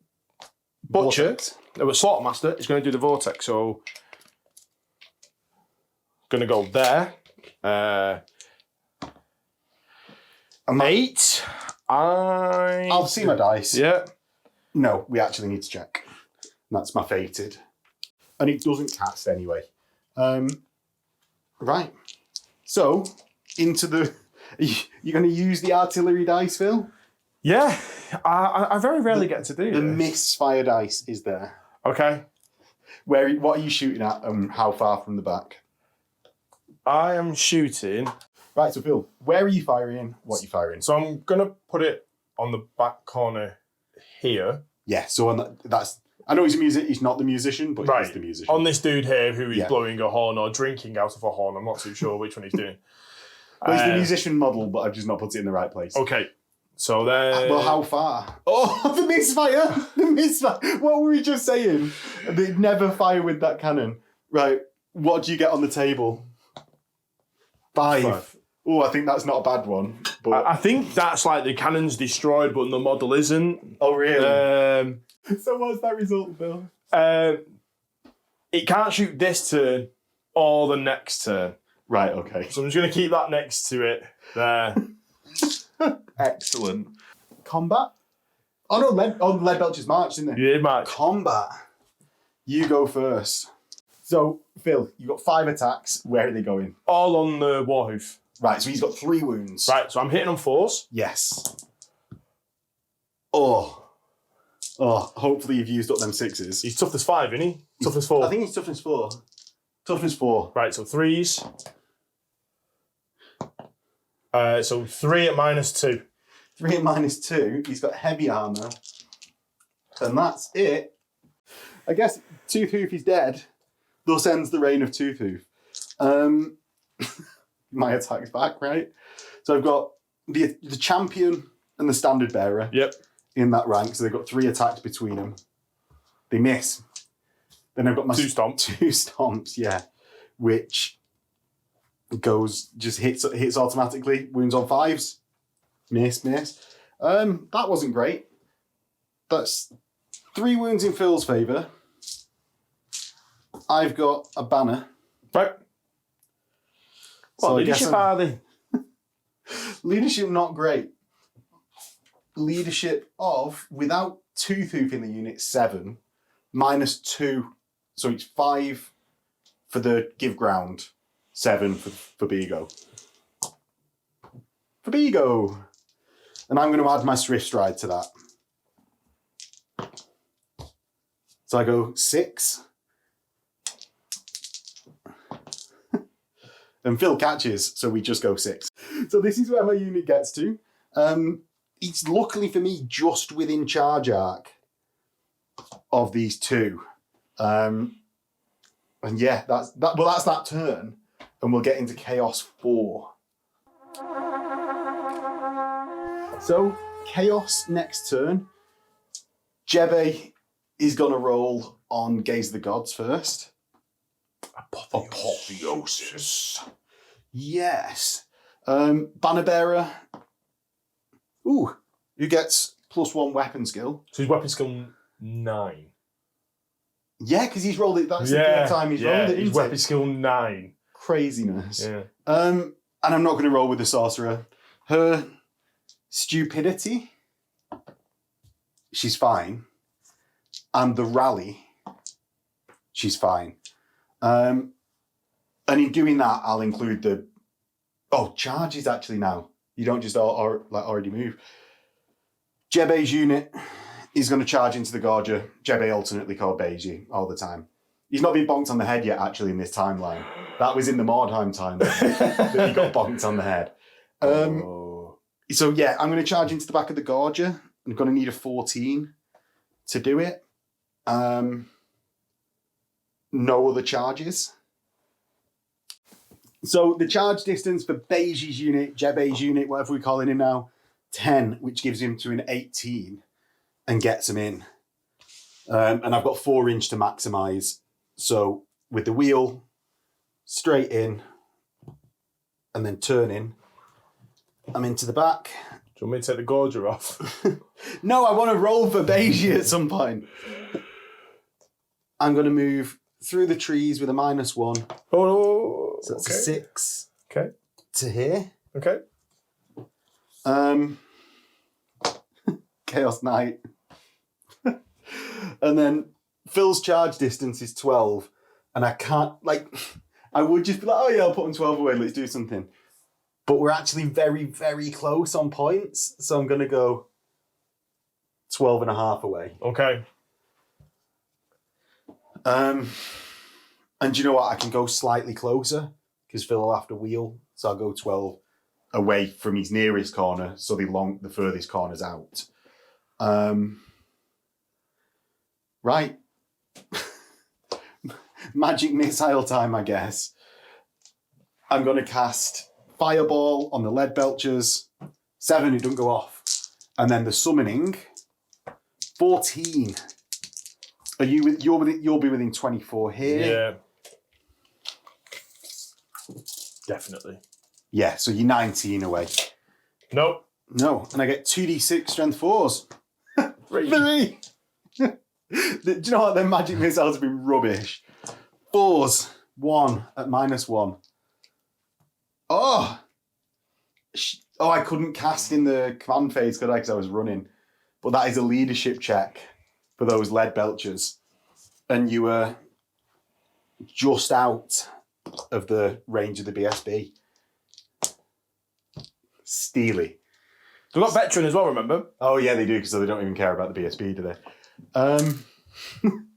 butcher. The Slaughtermaster is going to do the vortex. So going to go there. 8. I'll see my dice. Yeah. No, we actually need to check. That's my fated. And it doesn't cast anyway. Right. So, into the... You're going to use the artillery dice, Phil? Yeah. I very rarely get to do the this. misfire dice is there. Okay. What are you shooting at and how far from the back? I am shooting... Right, so Phil, where are you firing? What are you firing? So I'm going to put it on the back corner here. Yeah, so that's I know he's a music. He's not the musician, but Right. he's the musician. On this dude here who is Yeah. blowing a horn or drinking out of a horn. I'm not too sure which one he's doing. Well, he's the musician model, but I've just not put it in the right place. Okay. So then... Well, how far? Oh, the misfire! The misfire! What were we just saying? They'd never fire with that cannon. Right, what do you get on the table? 5. Oh, I think that's not a bad one. But I think that's like the cannon's destroyed, but the model isn't. Oh, really? So what's that result, Bill? It can't shoot this turn or the next turn. Right, okay. So I'm just going to keep that next to it there. Excellent. Combat? Oh, no, Lead Belcher's march, didn't they? Yeah, Mark. Combat. You go first. So, Phil, you've got 5 attacks. Where are they going? All on the Warhoof. Right, so he's got 3 wounds. Right, so I'm hitting on 4s. Yes. Oh, hopefully you've used up them 6s. He's toughness 5, isn't he? Toughness 4. I think he's toughness 4. Toughness 4. Right, so 3s. So 3 at -2. 3 at -2. He's got heavy armour. And that's it. I guess Toothhoof is dead. Thus ends the reign of Toothhoof. My attack's back, right? So I've got the champion and the standard bearer in that rank. So they've got 3 attacks between them. They miss. Then I've got my 2 stomps. 2 stomps, yeah. Which just hits automatically. Wounds on 5s. Miss. That wasn't great. That's 3 wounds in Phil's favour. I've got a banner. Right. What leadership are they? Leadership not great. Leadership of, without Toothhoof in the unit, 7. -2. So it's 5 for the give ground. 7 for Bigo. For Bigo. And I'm going to add my Swift Stride to that. So I go 6. And Phil catches, so we just go 6. So this is where my unit gets to. It's luckily for me just within charge arc of these 2. And yeah, that's that turn. And we'll get into Chaos 4. So, Chaos next turn. Jebe is going to roll on Gaze of the Gods first. Apotheosis. Yes. Banner Bearer. Ooh, who gets +1 weapon skill. So his weapon skill 9. Yeah, because he's rolled it. That's the third time he's rolled it. His weapon skill 9. Craziness. Yeah. And I'm not going to roll with the sorcerer. Her stupidity, she's fine. And the rally, she's fine. And in doing that, I'll include the... Oh, charges actually now. You don't just already move. Jebe's unit is going to charge into the Gorger. Jebe alternately called Beiji all the time. He's not been bonked on the head yet, actually, in this timeline. That was in the Mordheim timeline that he got bonked on the head. So, yeah, I'm going to charge into the back of the Gorger. I'm going to need a 14 to do it. No other charges. So the charge distance for Beiji's unit, Jebe's unit, whatever we're calling him now, 10, which gives him to an 18 and gets him in. And I've got 4 inch to maximise. So with the wheel, straight in, and then turning, I'm into the back. Do you want me to take the Gorger off? No, I want to roll for Beiji at some point. I'm going to move through the trees with a -1. Oh, So that's okay. a 6 Okay. to here. Okay. Chaos Knight. And then Phil's charge distance is 12. And I can't, I would just be like, oh yeah, I'll put him 12 away, let's do something. But we're actually very, very close on points. So I'm going to go 12 and a half away. Okay. And you know what? I can go slightly closer because Phil will have to wheel. So I'll go 12 away from his nearest corner. So the furthest corner's out. Right. Magic missile time, I guess. I'm going to cast Fireball on the lead belchers. 7, it doesn't go off. And then the summoning. 14. You'll be within 24 here. Yeah. Definitely. Yeah, so you're 19 away. Nope. No, and I get 2d6 strength 4s. 3. Do you know what? Their magic missiles have been rubbish. 4s. 1 at -1. Oh, I couldn't cast in the command phase, could I? Because I was running. But that is a leadership check for those lead belchers. And you were just out of the range of the BSB. Steely. They've got veteran as well, remember? Oh, yeah, they do, because they don't even care about the BSB, do they?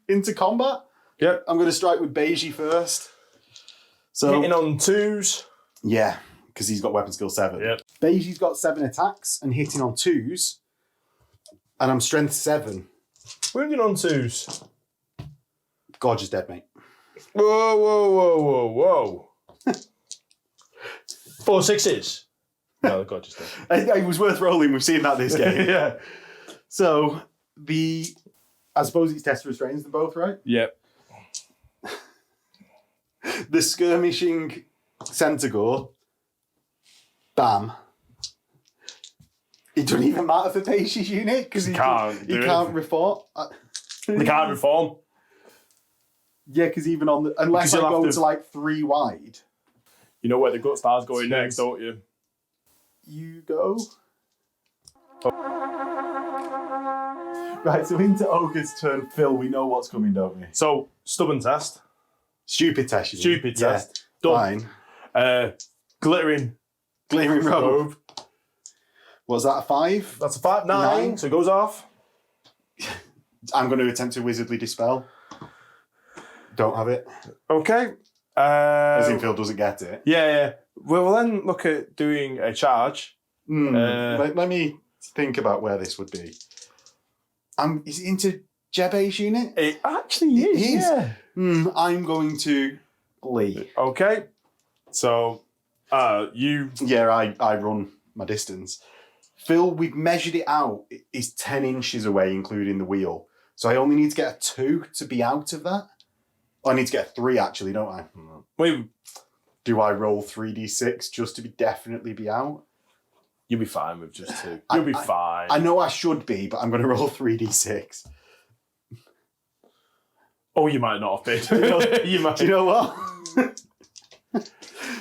Into combat? Yep. I'm going to strike with Beiji first. So hitting on 2s. Yeah, because he's got weapon skill 7. Yep. Beiji's got 7 attacks and hitting on 2s. And I'm strength 7. Wounding on 2s. Gorgeous dead, mate. Whoa, whoa, whoa, whoa, whoa. 4 6s. No, the Gorgeous dead. It was worth rolling. We've seen that this game. Yeah. So, I suppose it's test restrains them both, right? Yep. The skirmishing Centaur. Bam. It doesn't even matter for Beishi's unit because he can't reform. They can't reform. Yeah, because even on unless I go to like 3 wide. You know where the gut star's going next, don't you? You go. Right, so into Ogre's turn, Phil, we know what's coming, don't we? So, stubborn test. Stupid test, you mean? Stupid test. Done. Fine. Glittering robe. Was that a 5? That's a 5. 9. So it goes off. I'm going to attempt to wizardly dispel. Don't have it. Okay. As in Phil doesn't get it. Yeah. We'll then look at doing a charge. Let me think about where this would be. Is it into Jebe's unit? It actually is. Yeah. I'm going to Lee. Okay. So, you... Yeah, I run my distance. Phil, we've measured it out. It is 10 inches away, including the wheel. So I only need to get a 2 to be out of that. I need to get a 3, actually, don't I? Wait. Do I roll 3d6 just to definitely be out? You'll be fine with just 2. You'll be fine. I know I should be, but I'm going to roll 3d6. Oh, you might not have been. You might. Do you know what?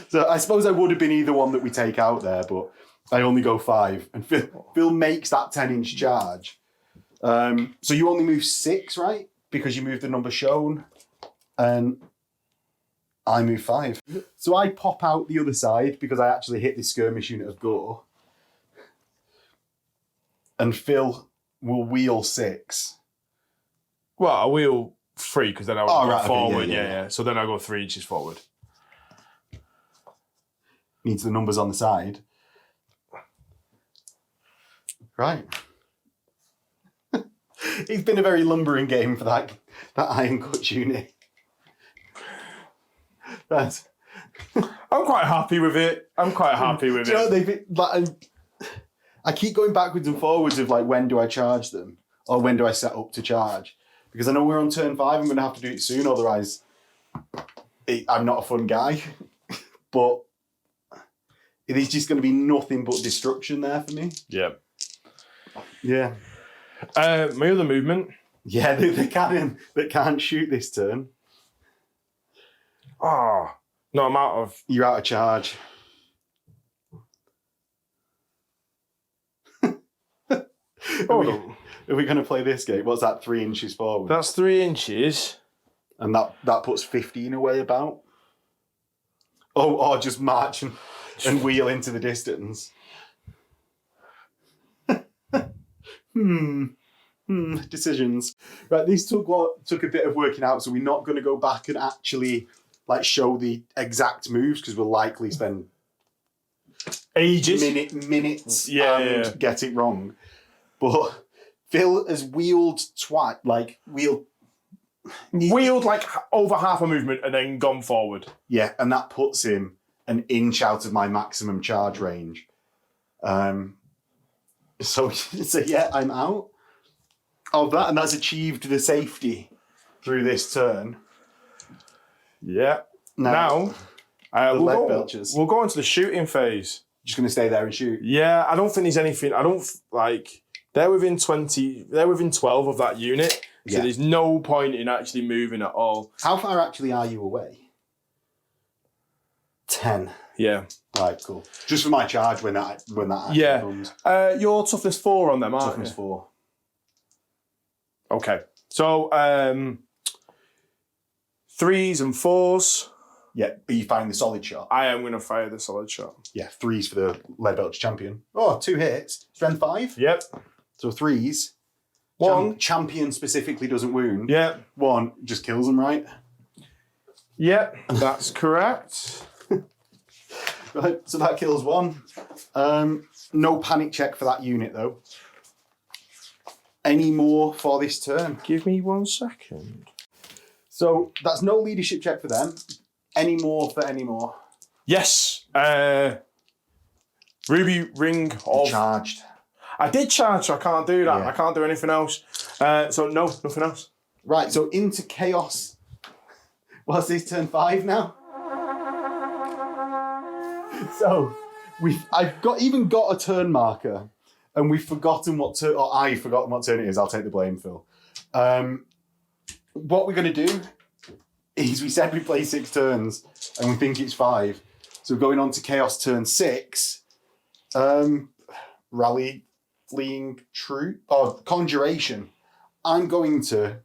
So I suppose I would have been either one that we take out there, but I only go 5. And Phil makes that 10-inch charge. So you only move 6, right? Because you move the number shown. And I move 5. So I pop out the other side because I actually hit this skirmish unit of Gore. And Phil will wheel 6. Well, I wheel 3 because then I will go forward. Okay, yeah. So then I go 3 inches forward. Needs the numbers on the side. Right. It's been a very lumbering game for that Iron Cut unit. That's... I'm quite happy with it. Do you know, I keep going backwards and forwards of like, when do I charge them? Or when do I set up to charge? Because I know we're on turn 5, I'm going to have to do it soon, otherwise I'm not a fun guy. But it is just going to be nothing but destruction there for me. Yeah. Yeah. My other movement. Yeah, the cannon that can't shoot this turn. Oh, no, I'm out of... You're out of charge. Are we going to play this game? What's that, 3 inches forward? That's 3 inches. And that puts 15 away about? Or just march and wheel into the distance. Decisions. Right, these took a bit of working out, so we're not going to go back and actually like show the exact moves because we'll likely spend ages, minutes, get it wrong. But Phil has wheeled wheeled like over half a movement and then gone forward. Yeah, and that puts him an inch out of my maximum charge range. So yeah, I'm out of that, and that's achieved the safety through this turn. Yeah. Now we'll go into the shooting phase. Just going to stay there and shoot. Yeah, I don't think there's anything. I don't like. They're within 20. They're within 12 of that unit. So there's no point in actually moving at all. How far actually are you away? 10. Yeah. Right, cool. Just for my charge when that actually comes. Your toughness 4 on them, aren't Toughness 4. Okay. So 3s and 4s. Yeah, but you find the solid shot. I am going to fire the solid shot. Yeah, 3s for the Lead Belch champion. Oh, 2 hits. Strength 5. Yep. So 3s. 1. Champion specifically doesn't wound. Yeah. 1 just kills them, right? Yep, that's correct. Right, so that kills 1. No panic check for that unit, though. Any more for this turn? Give me 1 second. So that's no leadership check for them. Any more for any more? Yes. Ruby Ring of... Charged. I did charge, so I can't do that. Yeah. I can't do anything else. So no, nothing else. Right, so into chaos. What's this, turn 5 now? So I've even got a turn marker, and we've forgotten what turn, or I've forgotten what turn it is. I'll take the blame, Phil. What we're going to do is we said we play 6 turns, and we think it's 5. So going on to chaos turn 6. Rally, fleeing troop, or conjuration. I'm going to...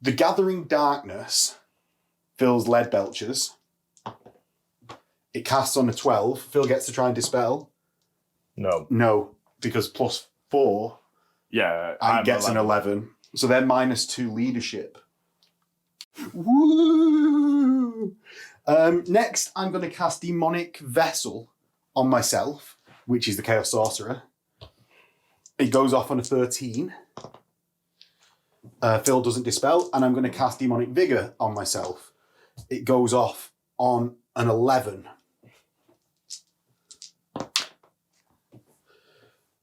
The gathering darkness fills Lead Belchers. It casts on a 12. Phil gets to try and dispel. No. No, because +4. Yeah. And gets an 11. So they're -2 leadership. Woo! Next, I'm going to cast Demonic Vessel on myself, which is the Chaos Sorcerer. It goes off on a 13. Phil doesn't dispel, and I'm going to cast Demonic Vigor on myself. It goes off on an 11.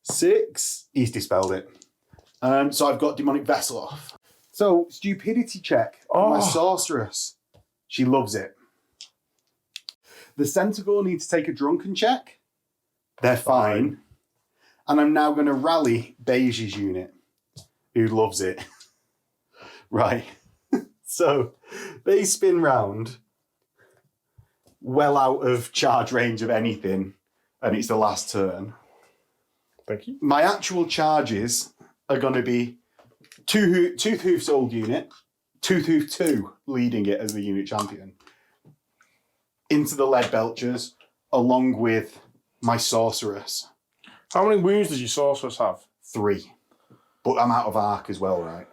6. He's dispelled it. So I've got Demonic Vessel off. So, stupidity check on my Sorceress. She loves it. The Centaur needs to take a drunken check. They're fine. And I'm now going to rally Beige's unit, who loves it. Right. So, they spin round, well out of charge range of anything, and it's the last turn. Thank you. My actual charges are going to be Tooth Hoof's old unit, Tooth Hoof 2 leading it as the unit champion, into the Lead Belchers, along with my Sorceress. How many wounds does your Sorceress have? 3. But I'm out of arc as well, right?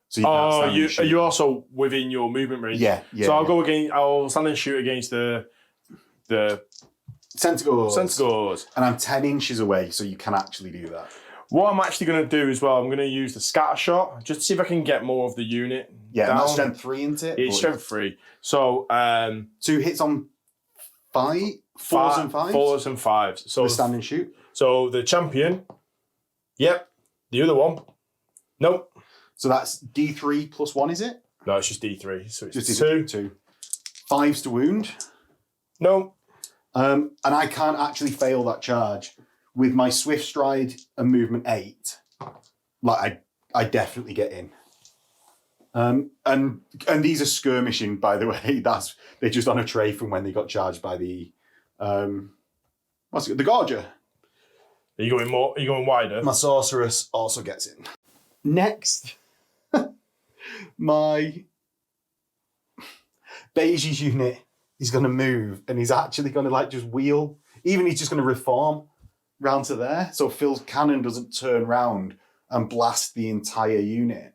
So you can't stand and shoot. Are you also within your movement range? Yeah. So I'll stand and shoot against the Centaurs. And I'm 10 inches away, so you can actually do that. What I'm actually going to do as well, I'm going to use the scatter shot just to see if I can get more of the unit. Yeah, down. and that's strength 3, isn't it? It's strength 3. So 2 hits on 5, 4s and 5s. 4s and 5s. So the stand and shoot. So the champion. Yep. The other one. Nope. So that's D3 plus 1, is it? No, it's just D3. So it's just 2. 5s to wound. No. And I can't actually fail that charge. With my Swift Stride and Movement 8, like I definitely get in. And these are skirmishing, by the way. They're just on a tray from when they got charged by the the Gorger. Are you going wider? My Sorceress also gets in. Next, my Beige's unit is going to move, and he's actually going to just wheel. Even he's just going to reform round to there, so Phil's cannon doesn't turn round and blast the entire unit,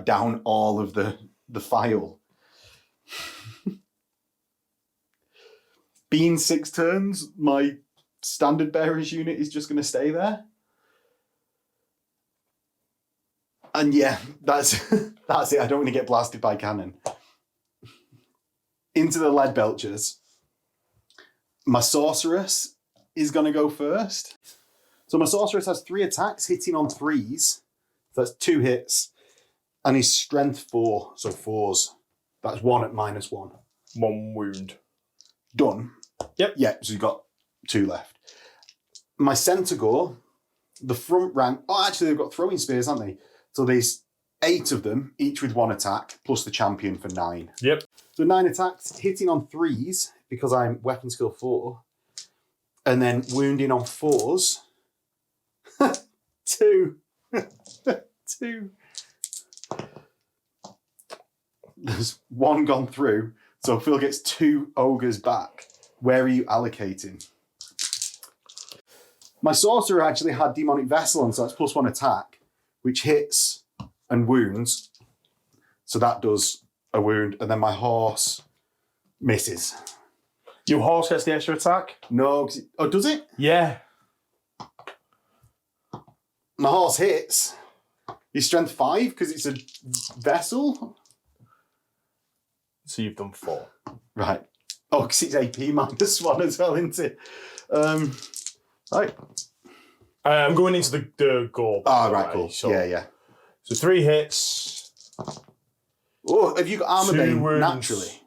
down all of the file. Being 6 turns, my Standard Bearer's unit is just going to stay there. And yeah, that's it. I don't want to get blasted by cannon. Into the lead belchers. My sorceress is going to go first. So my sorceress has 3 attacks, hitting on 3s. So that's 2 hits. And he's strength 4, so 4s. That's 1 at -1. 1 wound. Done. Yep. Yeah, so you've got 2 left. My centaur, the front rank... Oh, actually, they've got throwing spears, haven't they? So there's 8 of them, each with 1 attack, plus the champion for 9. Yep. So 9 attacks, hitting on 3s, because I'm weapon skill 4. And then wounding on 4s. 2. 2. There's 1 gone through. So Phil gets 2 ogres back. Where are you allocating? My sorcerer actually had demonic vessel on, so that's +1 attack, which hits and wounds. So that does a wound. And then my horse misses. Your horse gets the extra attack? No. Oh, does it? Yeah. My horse hits. He's strength 5 because it's a vessel. So you've done 4. Right. Oh, because it's AP -1 as well, isn't it? Right. I'm going into the goal. Oh, right, cool. So, yeah. So 3 hits. Oh, have you got armor 2 bane wounds. naturally?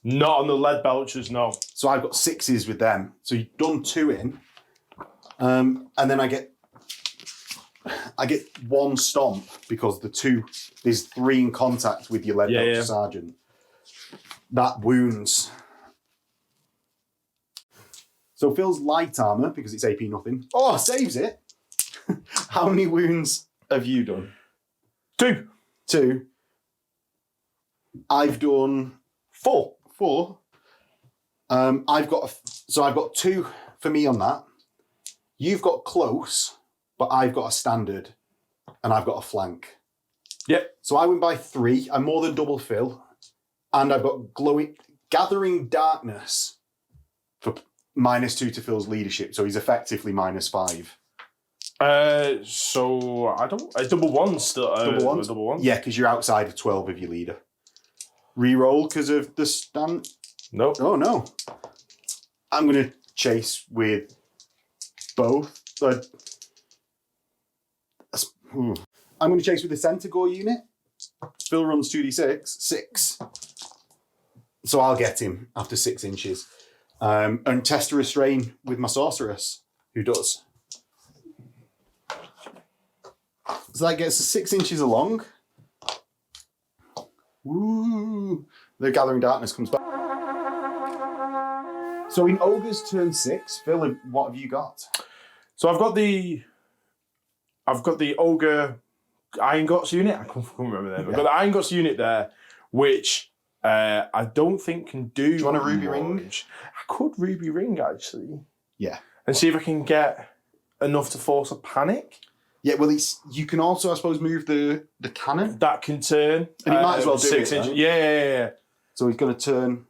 Not on the lead belchers, no. So I've got 6s with them. So you've done 2 in. And then I get 1 stomp because there's 3 in contact with your lead belcher sergeant. That wounds. So Phil's light armor, because it's AP nothing. Oh, saves it. How many wounds have you done? 2. 2. I've done 4. 4. I've got 2 for me on that. You've got close, but I've got a standard, and I've got a flank. Yep. So I win by 3. I'm more than double Phil, and I've got gathering darkness for -2 to Phil's leadership. So he's effectively -5. So I don't. Double 1 still. Double 1. Double 1. Yeah, because you're outside of 12 of your leader. Reroll because of the stand. Nope. Oh no. I'm gonna chase with both. I'm gonna chase with the centaur unit. Phil runs 2d6. 6. So I'll get him after 6 inches. And test a restrain with my sorceress, who does. So that gets us 6 inches along. Woo! The Gathering Darkness comes back. So in Ogre's turn 6, Phil, what have you got? So I've got the Ogre Iron Guts unit. I can't remember them. I've got the Iron Guts unit there, which I don't think can do. Do you want a ruby ring? I could ruby ring actually. Yeah. And see if I can get enough to force a panic. Yeah, well, you can also, I suppose, move the cannon. That can turn. And he might as well do 6 it, inches. right? Yeah. So he's going to turn...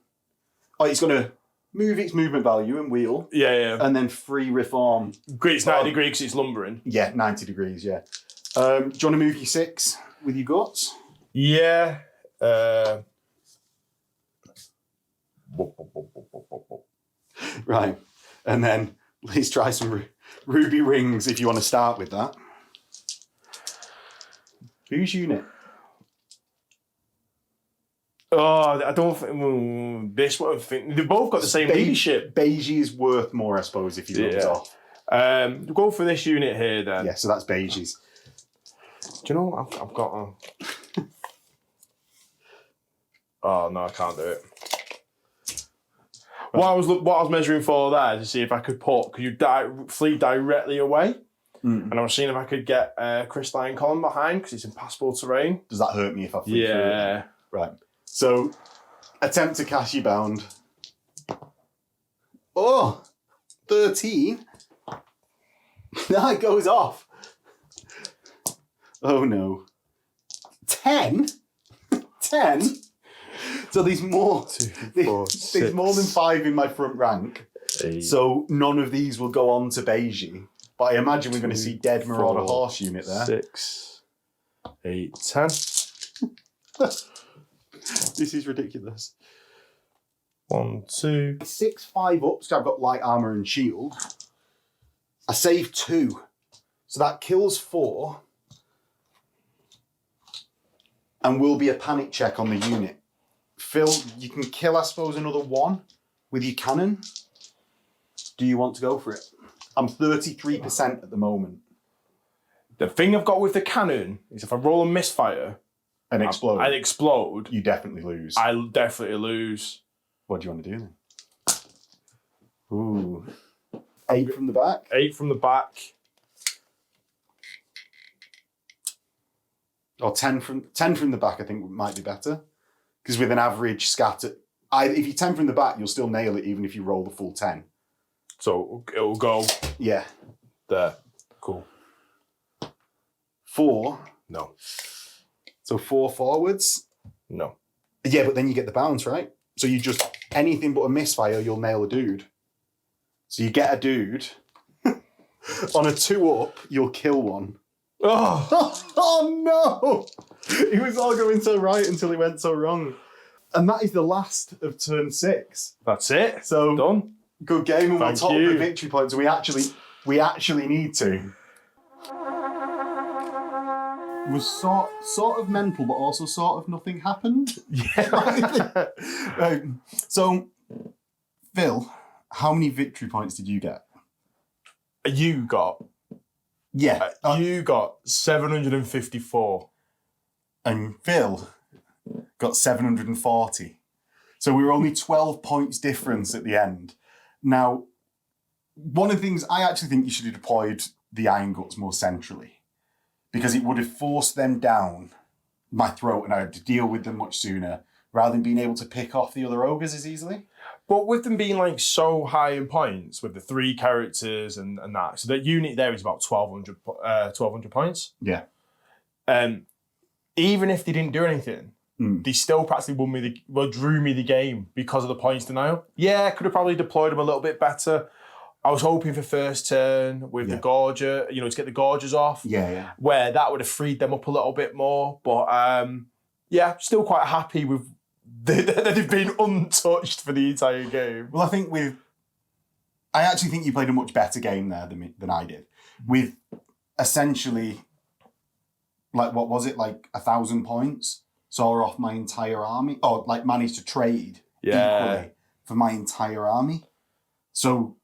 Oh, he's going to move its movement value and wheel. Yeah. And then free reform. Great, it's 90 degrees because it's lumbering. Yeah, 90 degrees, yeah. Do you want to move your 6 with your guts? Yeah. Right. And then let's try some ruby rings if you want to start with that. Whose unit? Oh, I don't think this one. They've both got the same leadership. Beige is worth more, I suppose, if you rub it off. We'll go for this unit here then. Yeah, so that's Beige's. Do you know what I've got? Oh no, I can't do it. What I was measuring for there to see if I could flee directly away, and I was seeing if I could get a crystalline column behind because it's impassable terrain. Does that hurt me if I flee through it? Yeah. Right. So, attempt to cast your bound. Oh, 13. That goes off. Oh no. 10? 10? So there's more. There's more than 5 in my front rank. 8, so none of these will go on to Beige. But I imagine we're going to see Dead Marauder Horse unit there. 6, 8, 10. This is ridiculous. 1, 2. 6, 5 up, so I've got light armor and shield. I save 2. So that kills 4. And will be a panic check on the unit. Phil, you can kill, I suppose, another 1 with your cannon. Do you want to go for it? I'm 33% at the moment. The thing I've got with the cannon is if I roll a misfire And explode. I explode, You definitely lose. I'll definitely lose. What do you want to do then? Ooh. 8 from the back. 8 from the back. Or 10 from the back, I think might be better. Because with an average scatter, if you 10 from the back, you'll still nail it even if you roll the full 10. So it'll go Yeah. there. Cool. 4. No. So 4 forwards. No. Yeah, but then you get the bounce, right? So you just, anything but a misfire, you'll nail a dude. So you get a dude. On a 2 up, you'll kill 1. Oh, Oh no! It was all going so right until it went so wrong. And that is the last of turn 6. that's it. So Done. good game, and we'll Thank top you. the victory points. We actually need to. It was sort of mental, but also sort of nothing happened. Yeah. Right. So, Phil, how many victory points did you get? You got Yeah. you got 754. And Phil got 740. So we were only 12 points difference at the end. Now, one of the things I actually think you should have deployed the Iron Guts more centrally, because it would have forced them down my throat and I had to deal with them much sooner, rather than being able to pick off the other ogres as easily. But with them being like so high in points, with the 3 characters and that, so that unit there is about 1,200 points. Yeah. Even if they didn't do anything, they still practically drew me the game because of the points denial. Yeah, I could have probably deployed them a little bit better. I was hoping for first turn with the Gorger, to get the Gorgers off. Yeah. Where that would have freed them up a little bit more. But still quite happy with that they've been untouched for the entire game. Well, I actually think you played a much better game there than I did. With essentially, like, what was it, like 1,000 points? Saw off my entire army, or like managed to trade equally for my entire army. So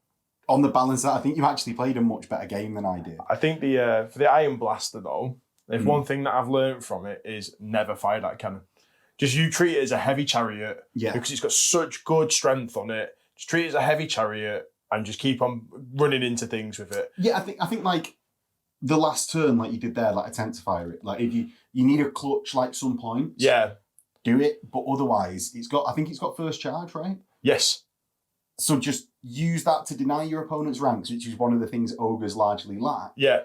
on the balance of that, I think you actually played a much better game than I did. I think for the Iron Blaster though, if one thing that I've learned from it is never fire that cannon. Just you treat it as a heavy chariot because it's got such good strength on it. Just treat it as a heavy chariot and just keep on running into things with it. Yeah, I think like the last turn, like you did there, like attempt to fire it. Like if you need a clutch, like some points. Yeah. Do it, but otherwise, I think it's got first charge, right? Yes. So just use that to deny your opponent's ranks, which is one of the things ogres largely lack. Yeah.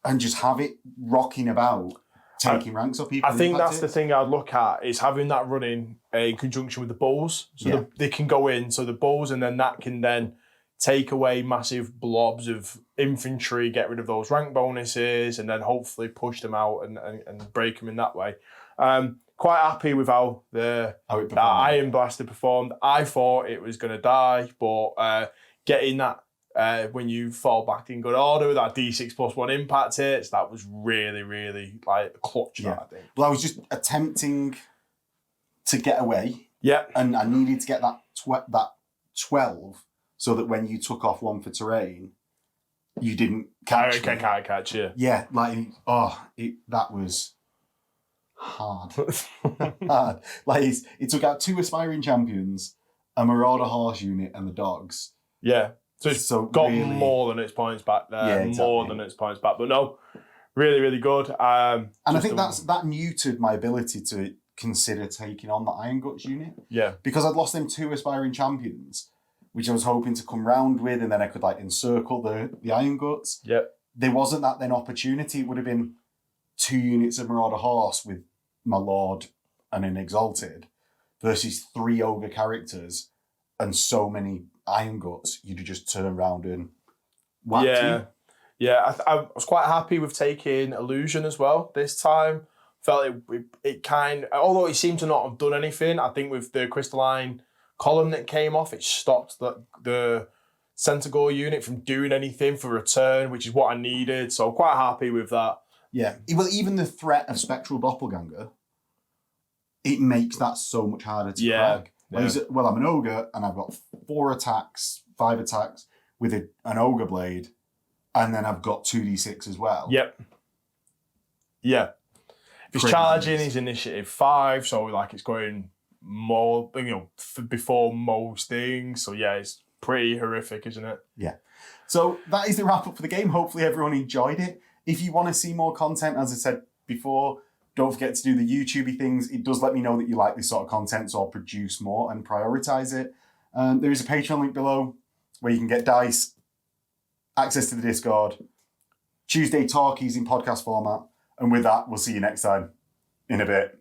And just have it rocking about, taking ranks off people. I think that's the thing I'd look at, is having that running in conjunction with the bulls. So they can go in, so the bulls, and then that can then take away massive blobs of infantry, get rid of those rank bonuses, and then hopefully push them out and break them in that way. Quite happy with how that Iron Blaster performed. I thought it was going to die, but getting that when you fall back in good order with that D6 plus 1 impact hits, that was really, really like clutch. That, I think. Well, I was just attempting to get away. Yeah. And I needed to get that 12 so that when you took off 1 for terrain, you didn't catch me. Can't catch you. Yeah, that was hard. Hard. Like, it took out 2 aspiring champions, a Marauder horse unit, and the dogs. Yeah. So it's got really, more than its points back there. Yeah, exactly. More than its points back. But no, really, really good. And I think that neutered my ability to consider taking on the Iron Guts unit. Yeah. Because I'd lost them 2 aspiring champions, which I was hoping to come round with, and then I could like encircle the Iron Guts. Yep. There wasn't that then opportunity. It would have been 2 units of Marauder horse with my Lord and an Exalted versus 3 Ogre characters and so many Iron Guts. You'd have just turned around and whacked you. Yeah, I was quite happy with taking Illusion as well this time. Felt it kind, although it seemed to not have done anything, I think with the crystalline column that came off, it stopped the Centaur unit from doing anything for a turn, which is what I needed. So I'm quite happy with that. Yeah. Well, even the threat of Spectral Doppelganger, it makes that so much harder to crack. Well, I'm an ogre and I've got 4 attacks, 5 attacks with an ogre blade, and then I've got 2d6 as well. Yep. Yeah. If he's charging his initiative 5, so like it's going more, before most things. So yeah, it's pretty horrific, isn't it? Yeah. So that is the wrap up for the game. Hopefully everyone enjoyed it. If you want to see more content, as I said before, don't forget to do the YouTubey things. It does let me know that you like this sort of content, so I'll produce more and prioritize it. There is a Patreon link below where you can get dice, access to the Discord, Tuesday talkies in podcast format. And with that, we'll see you next time in a bit.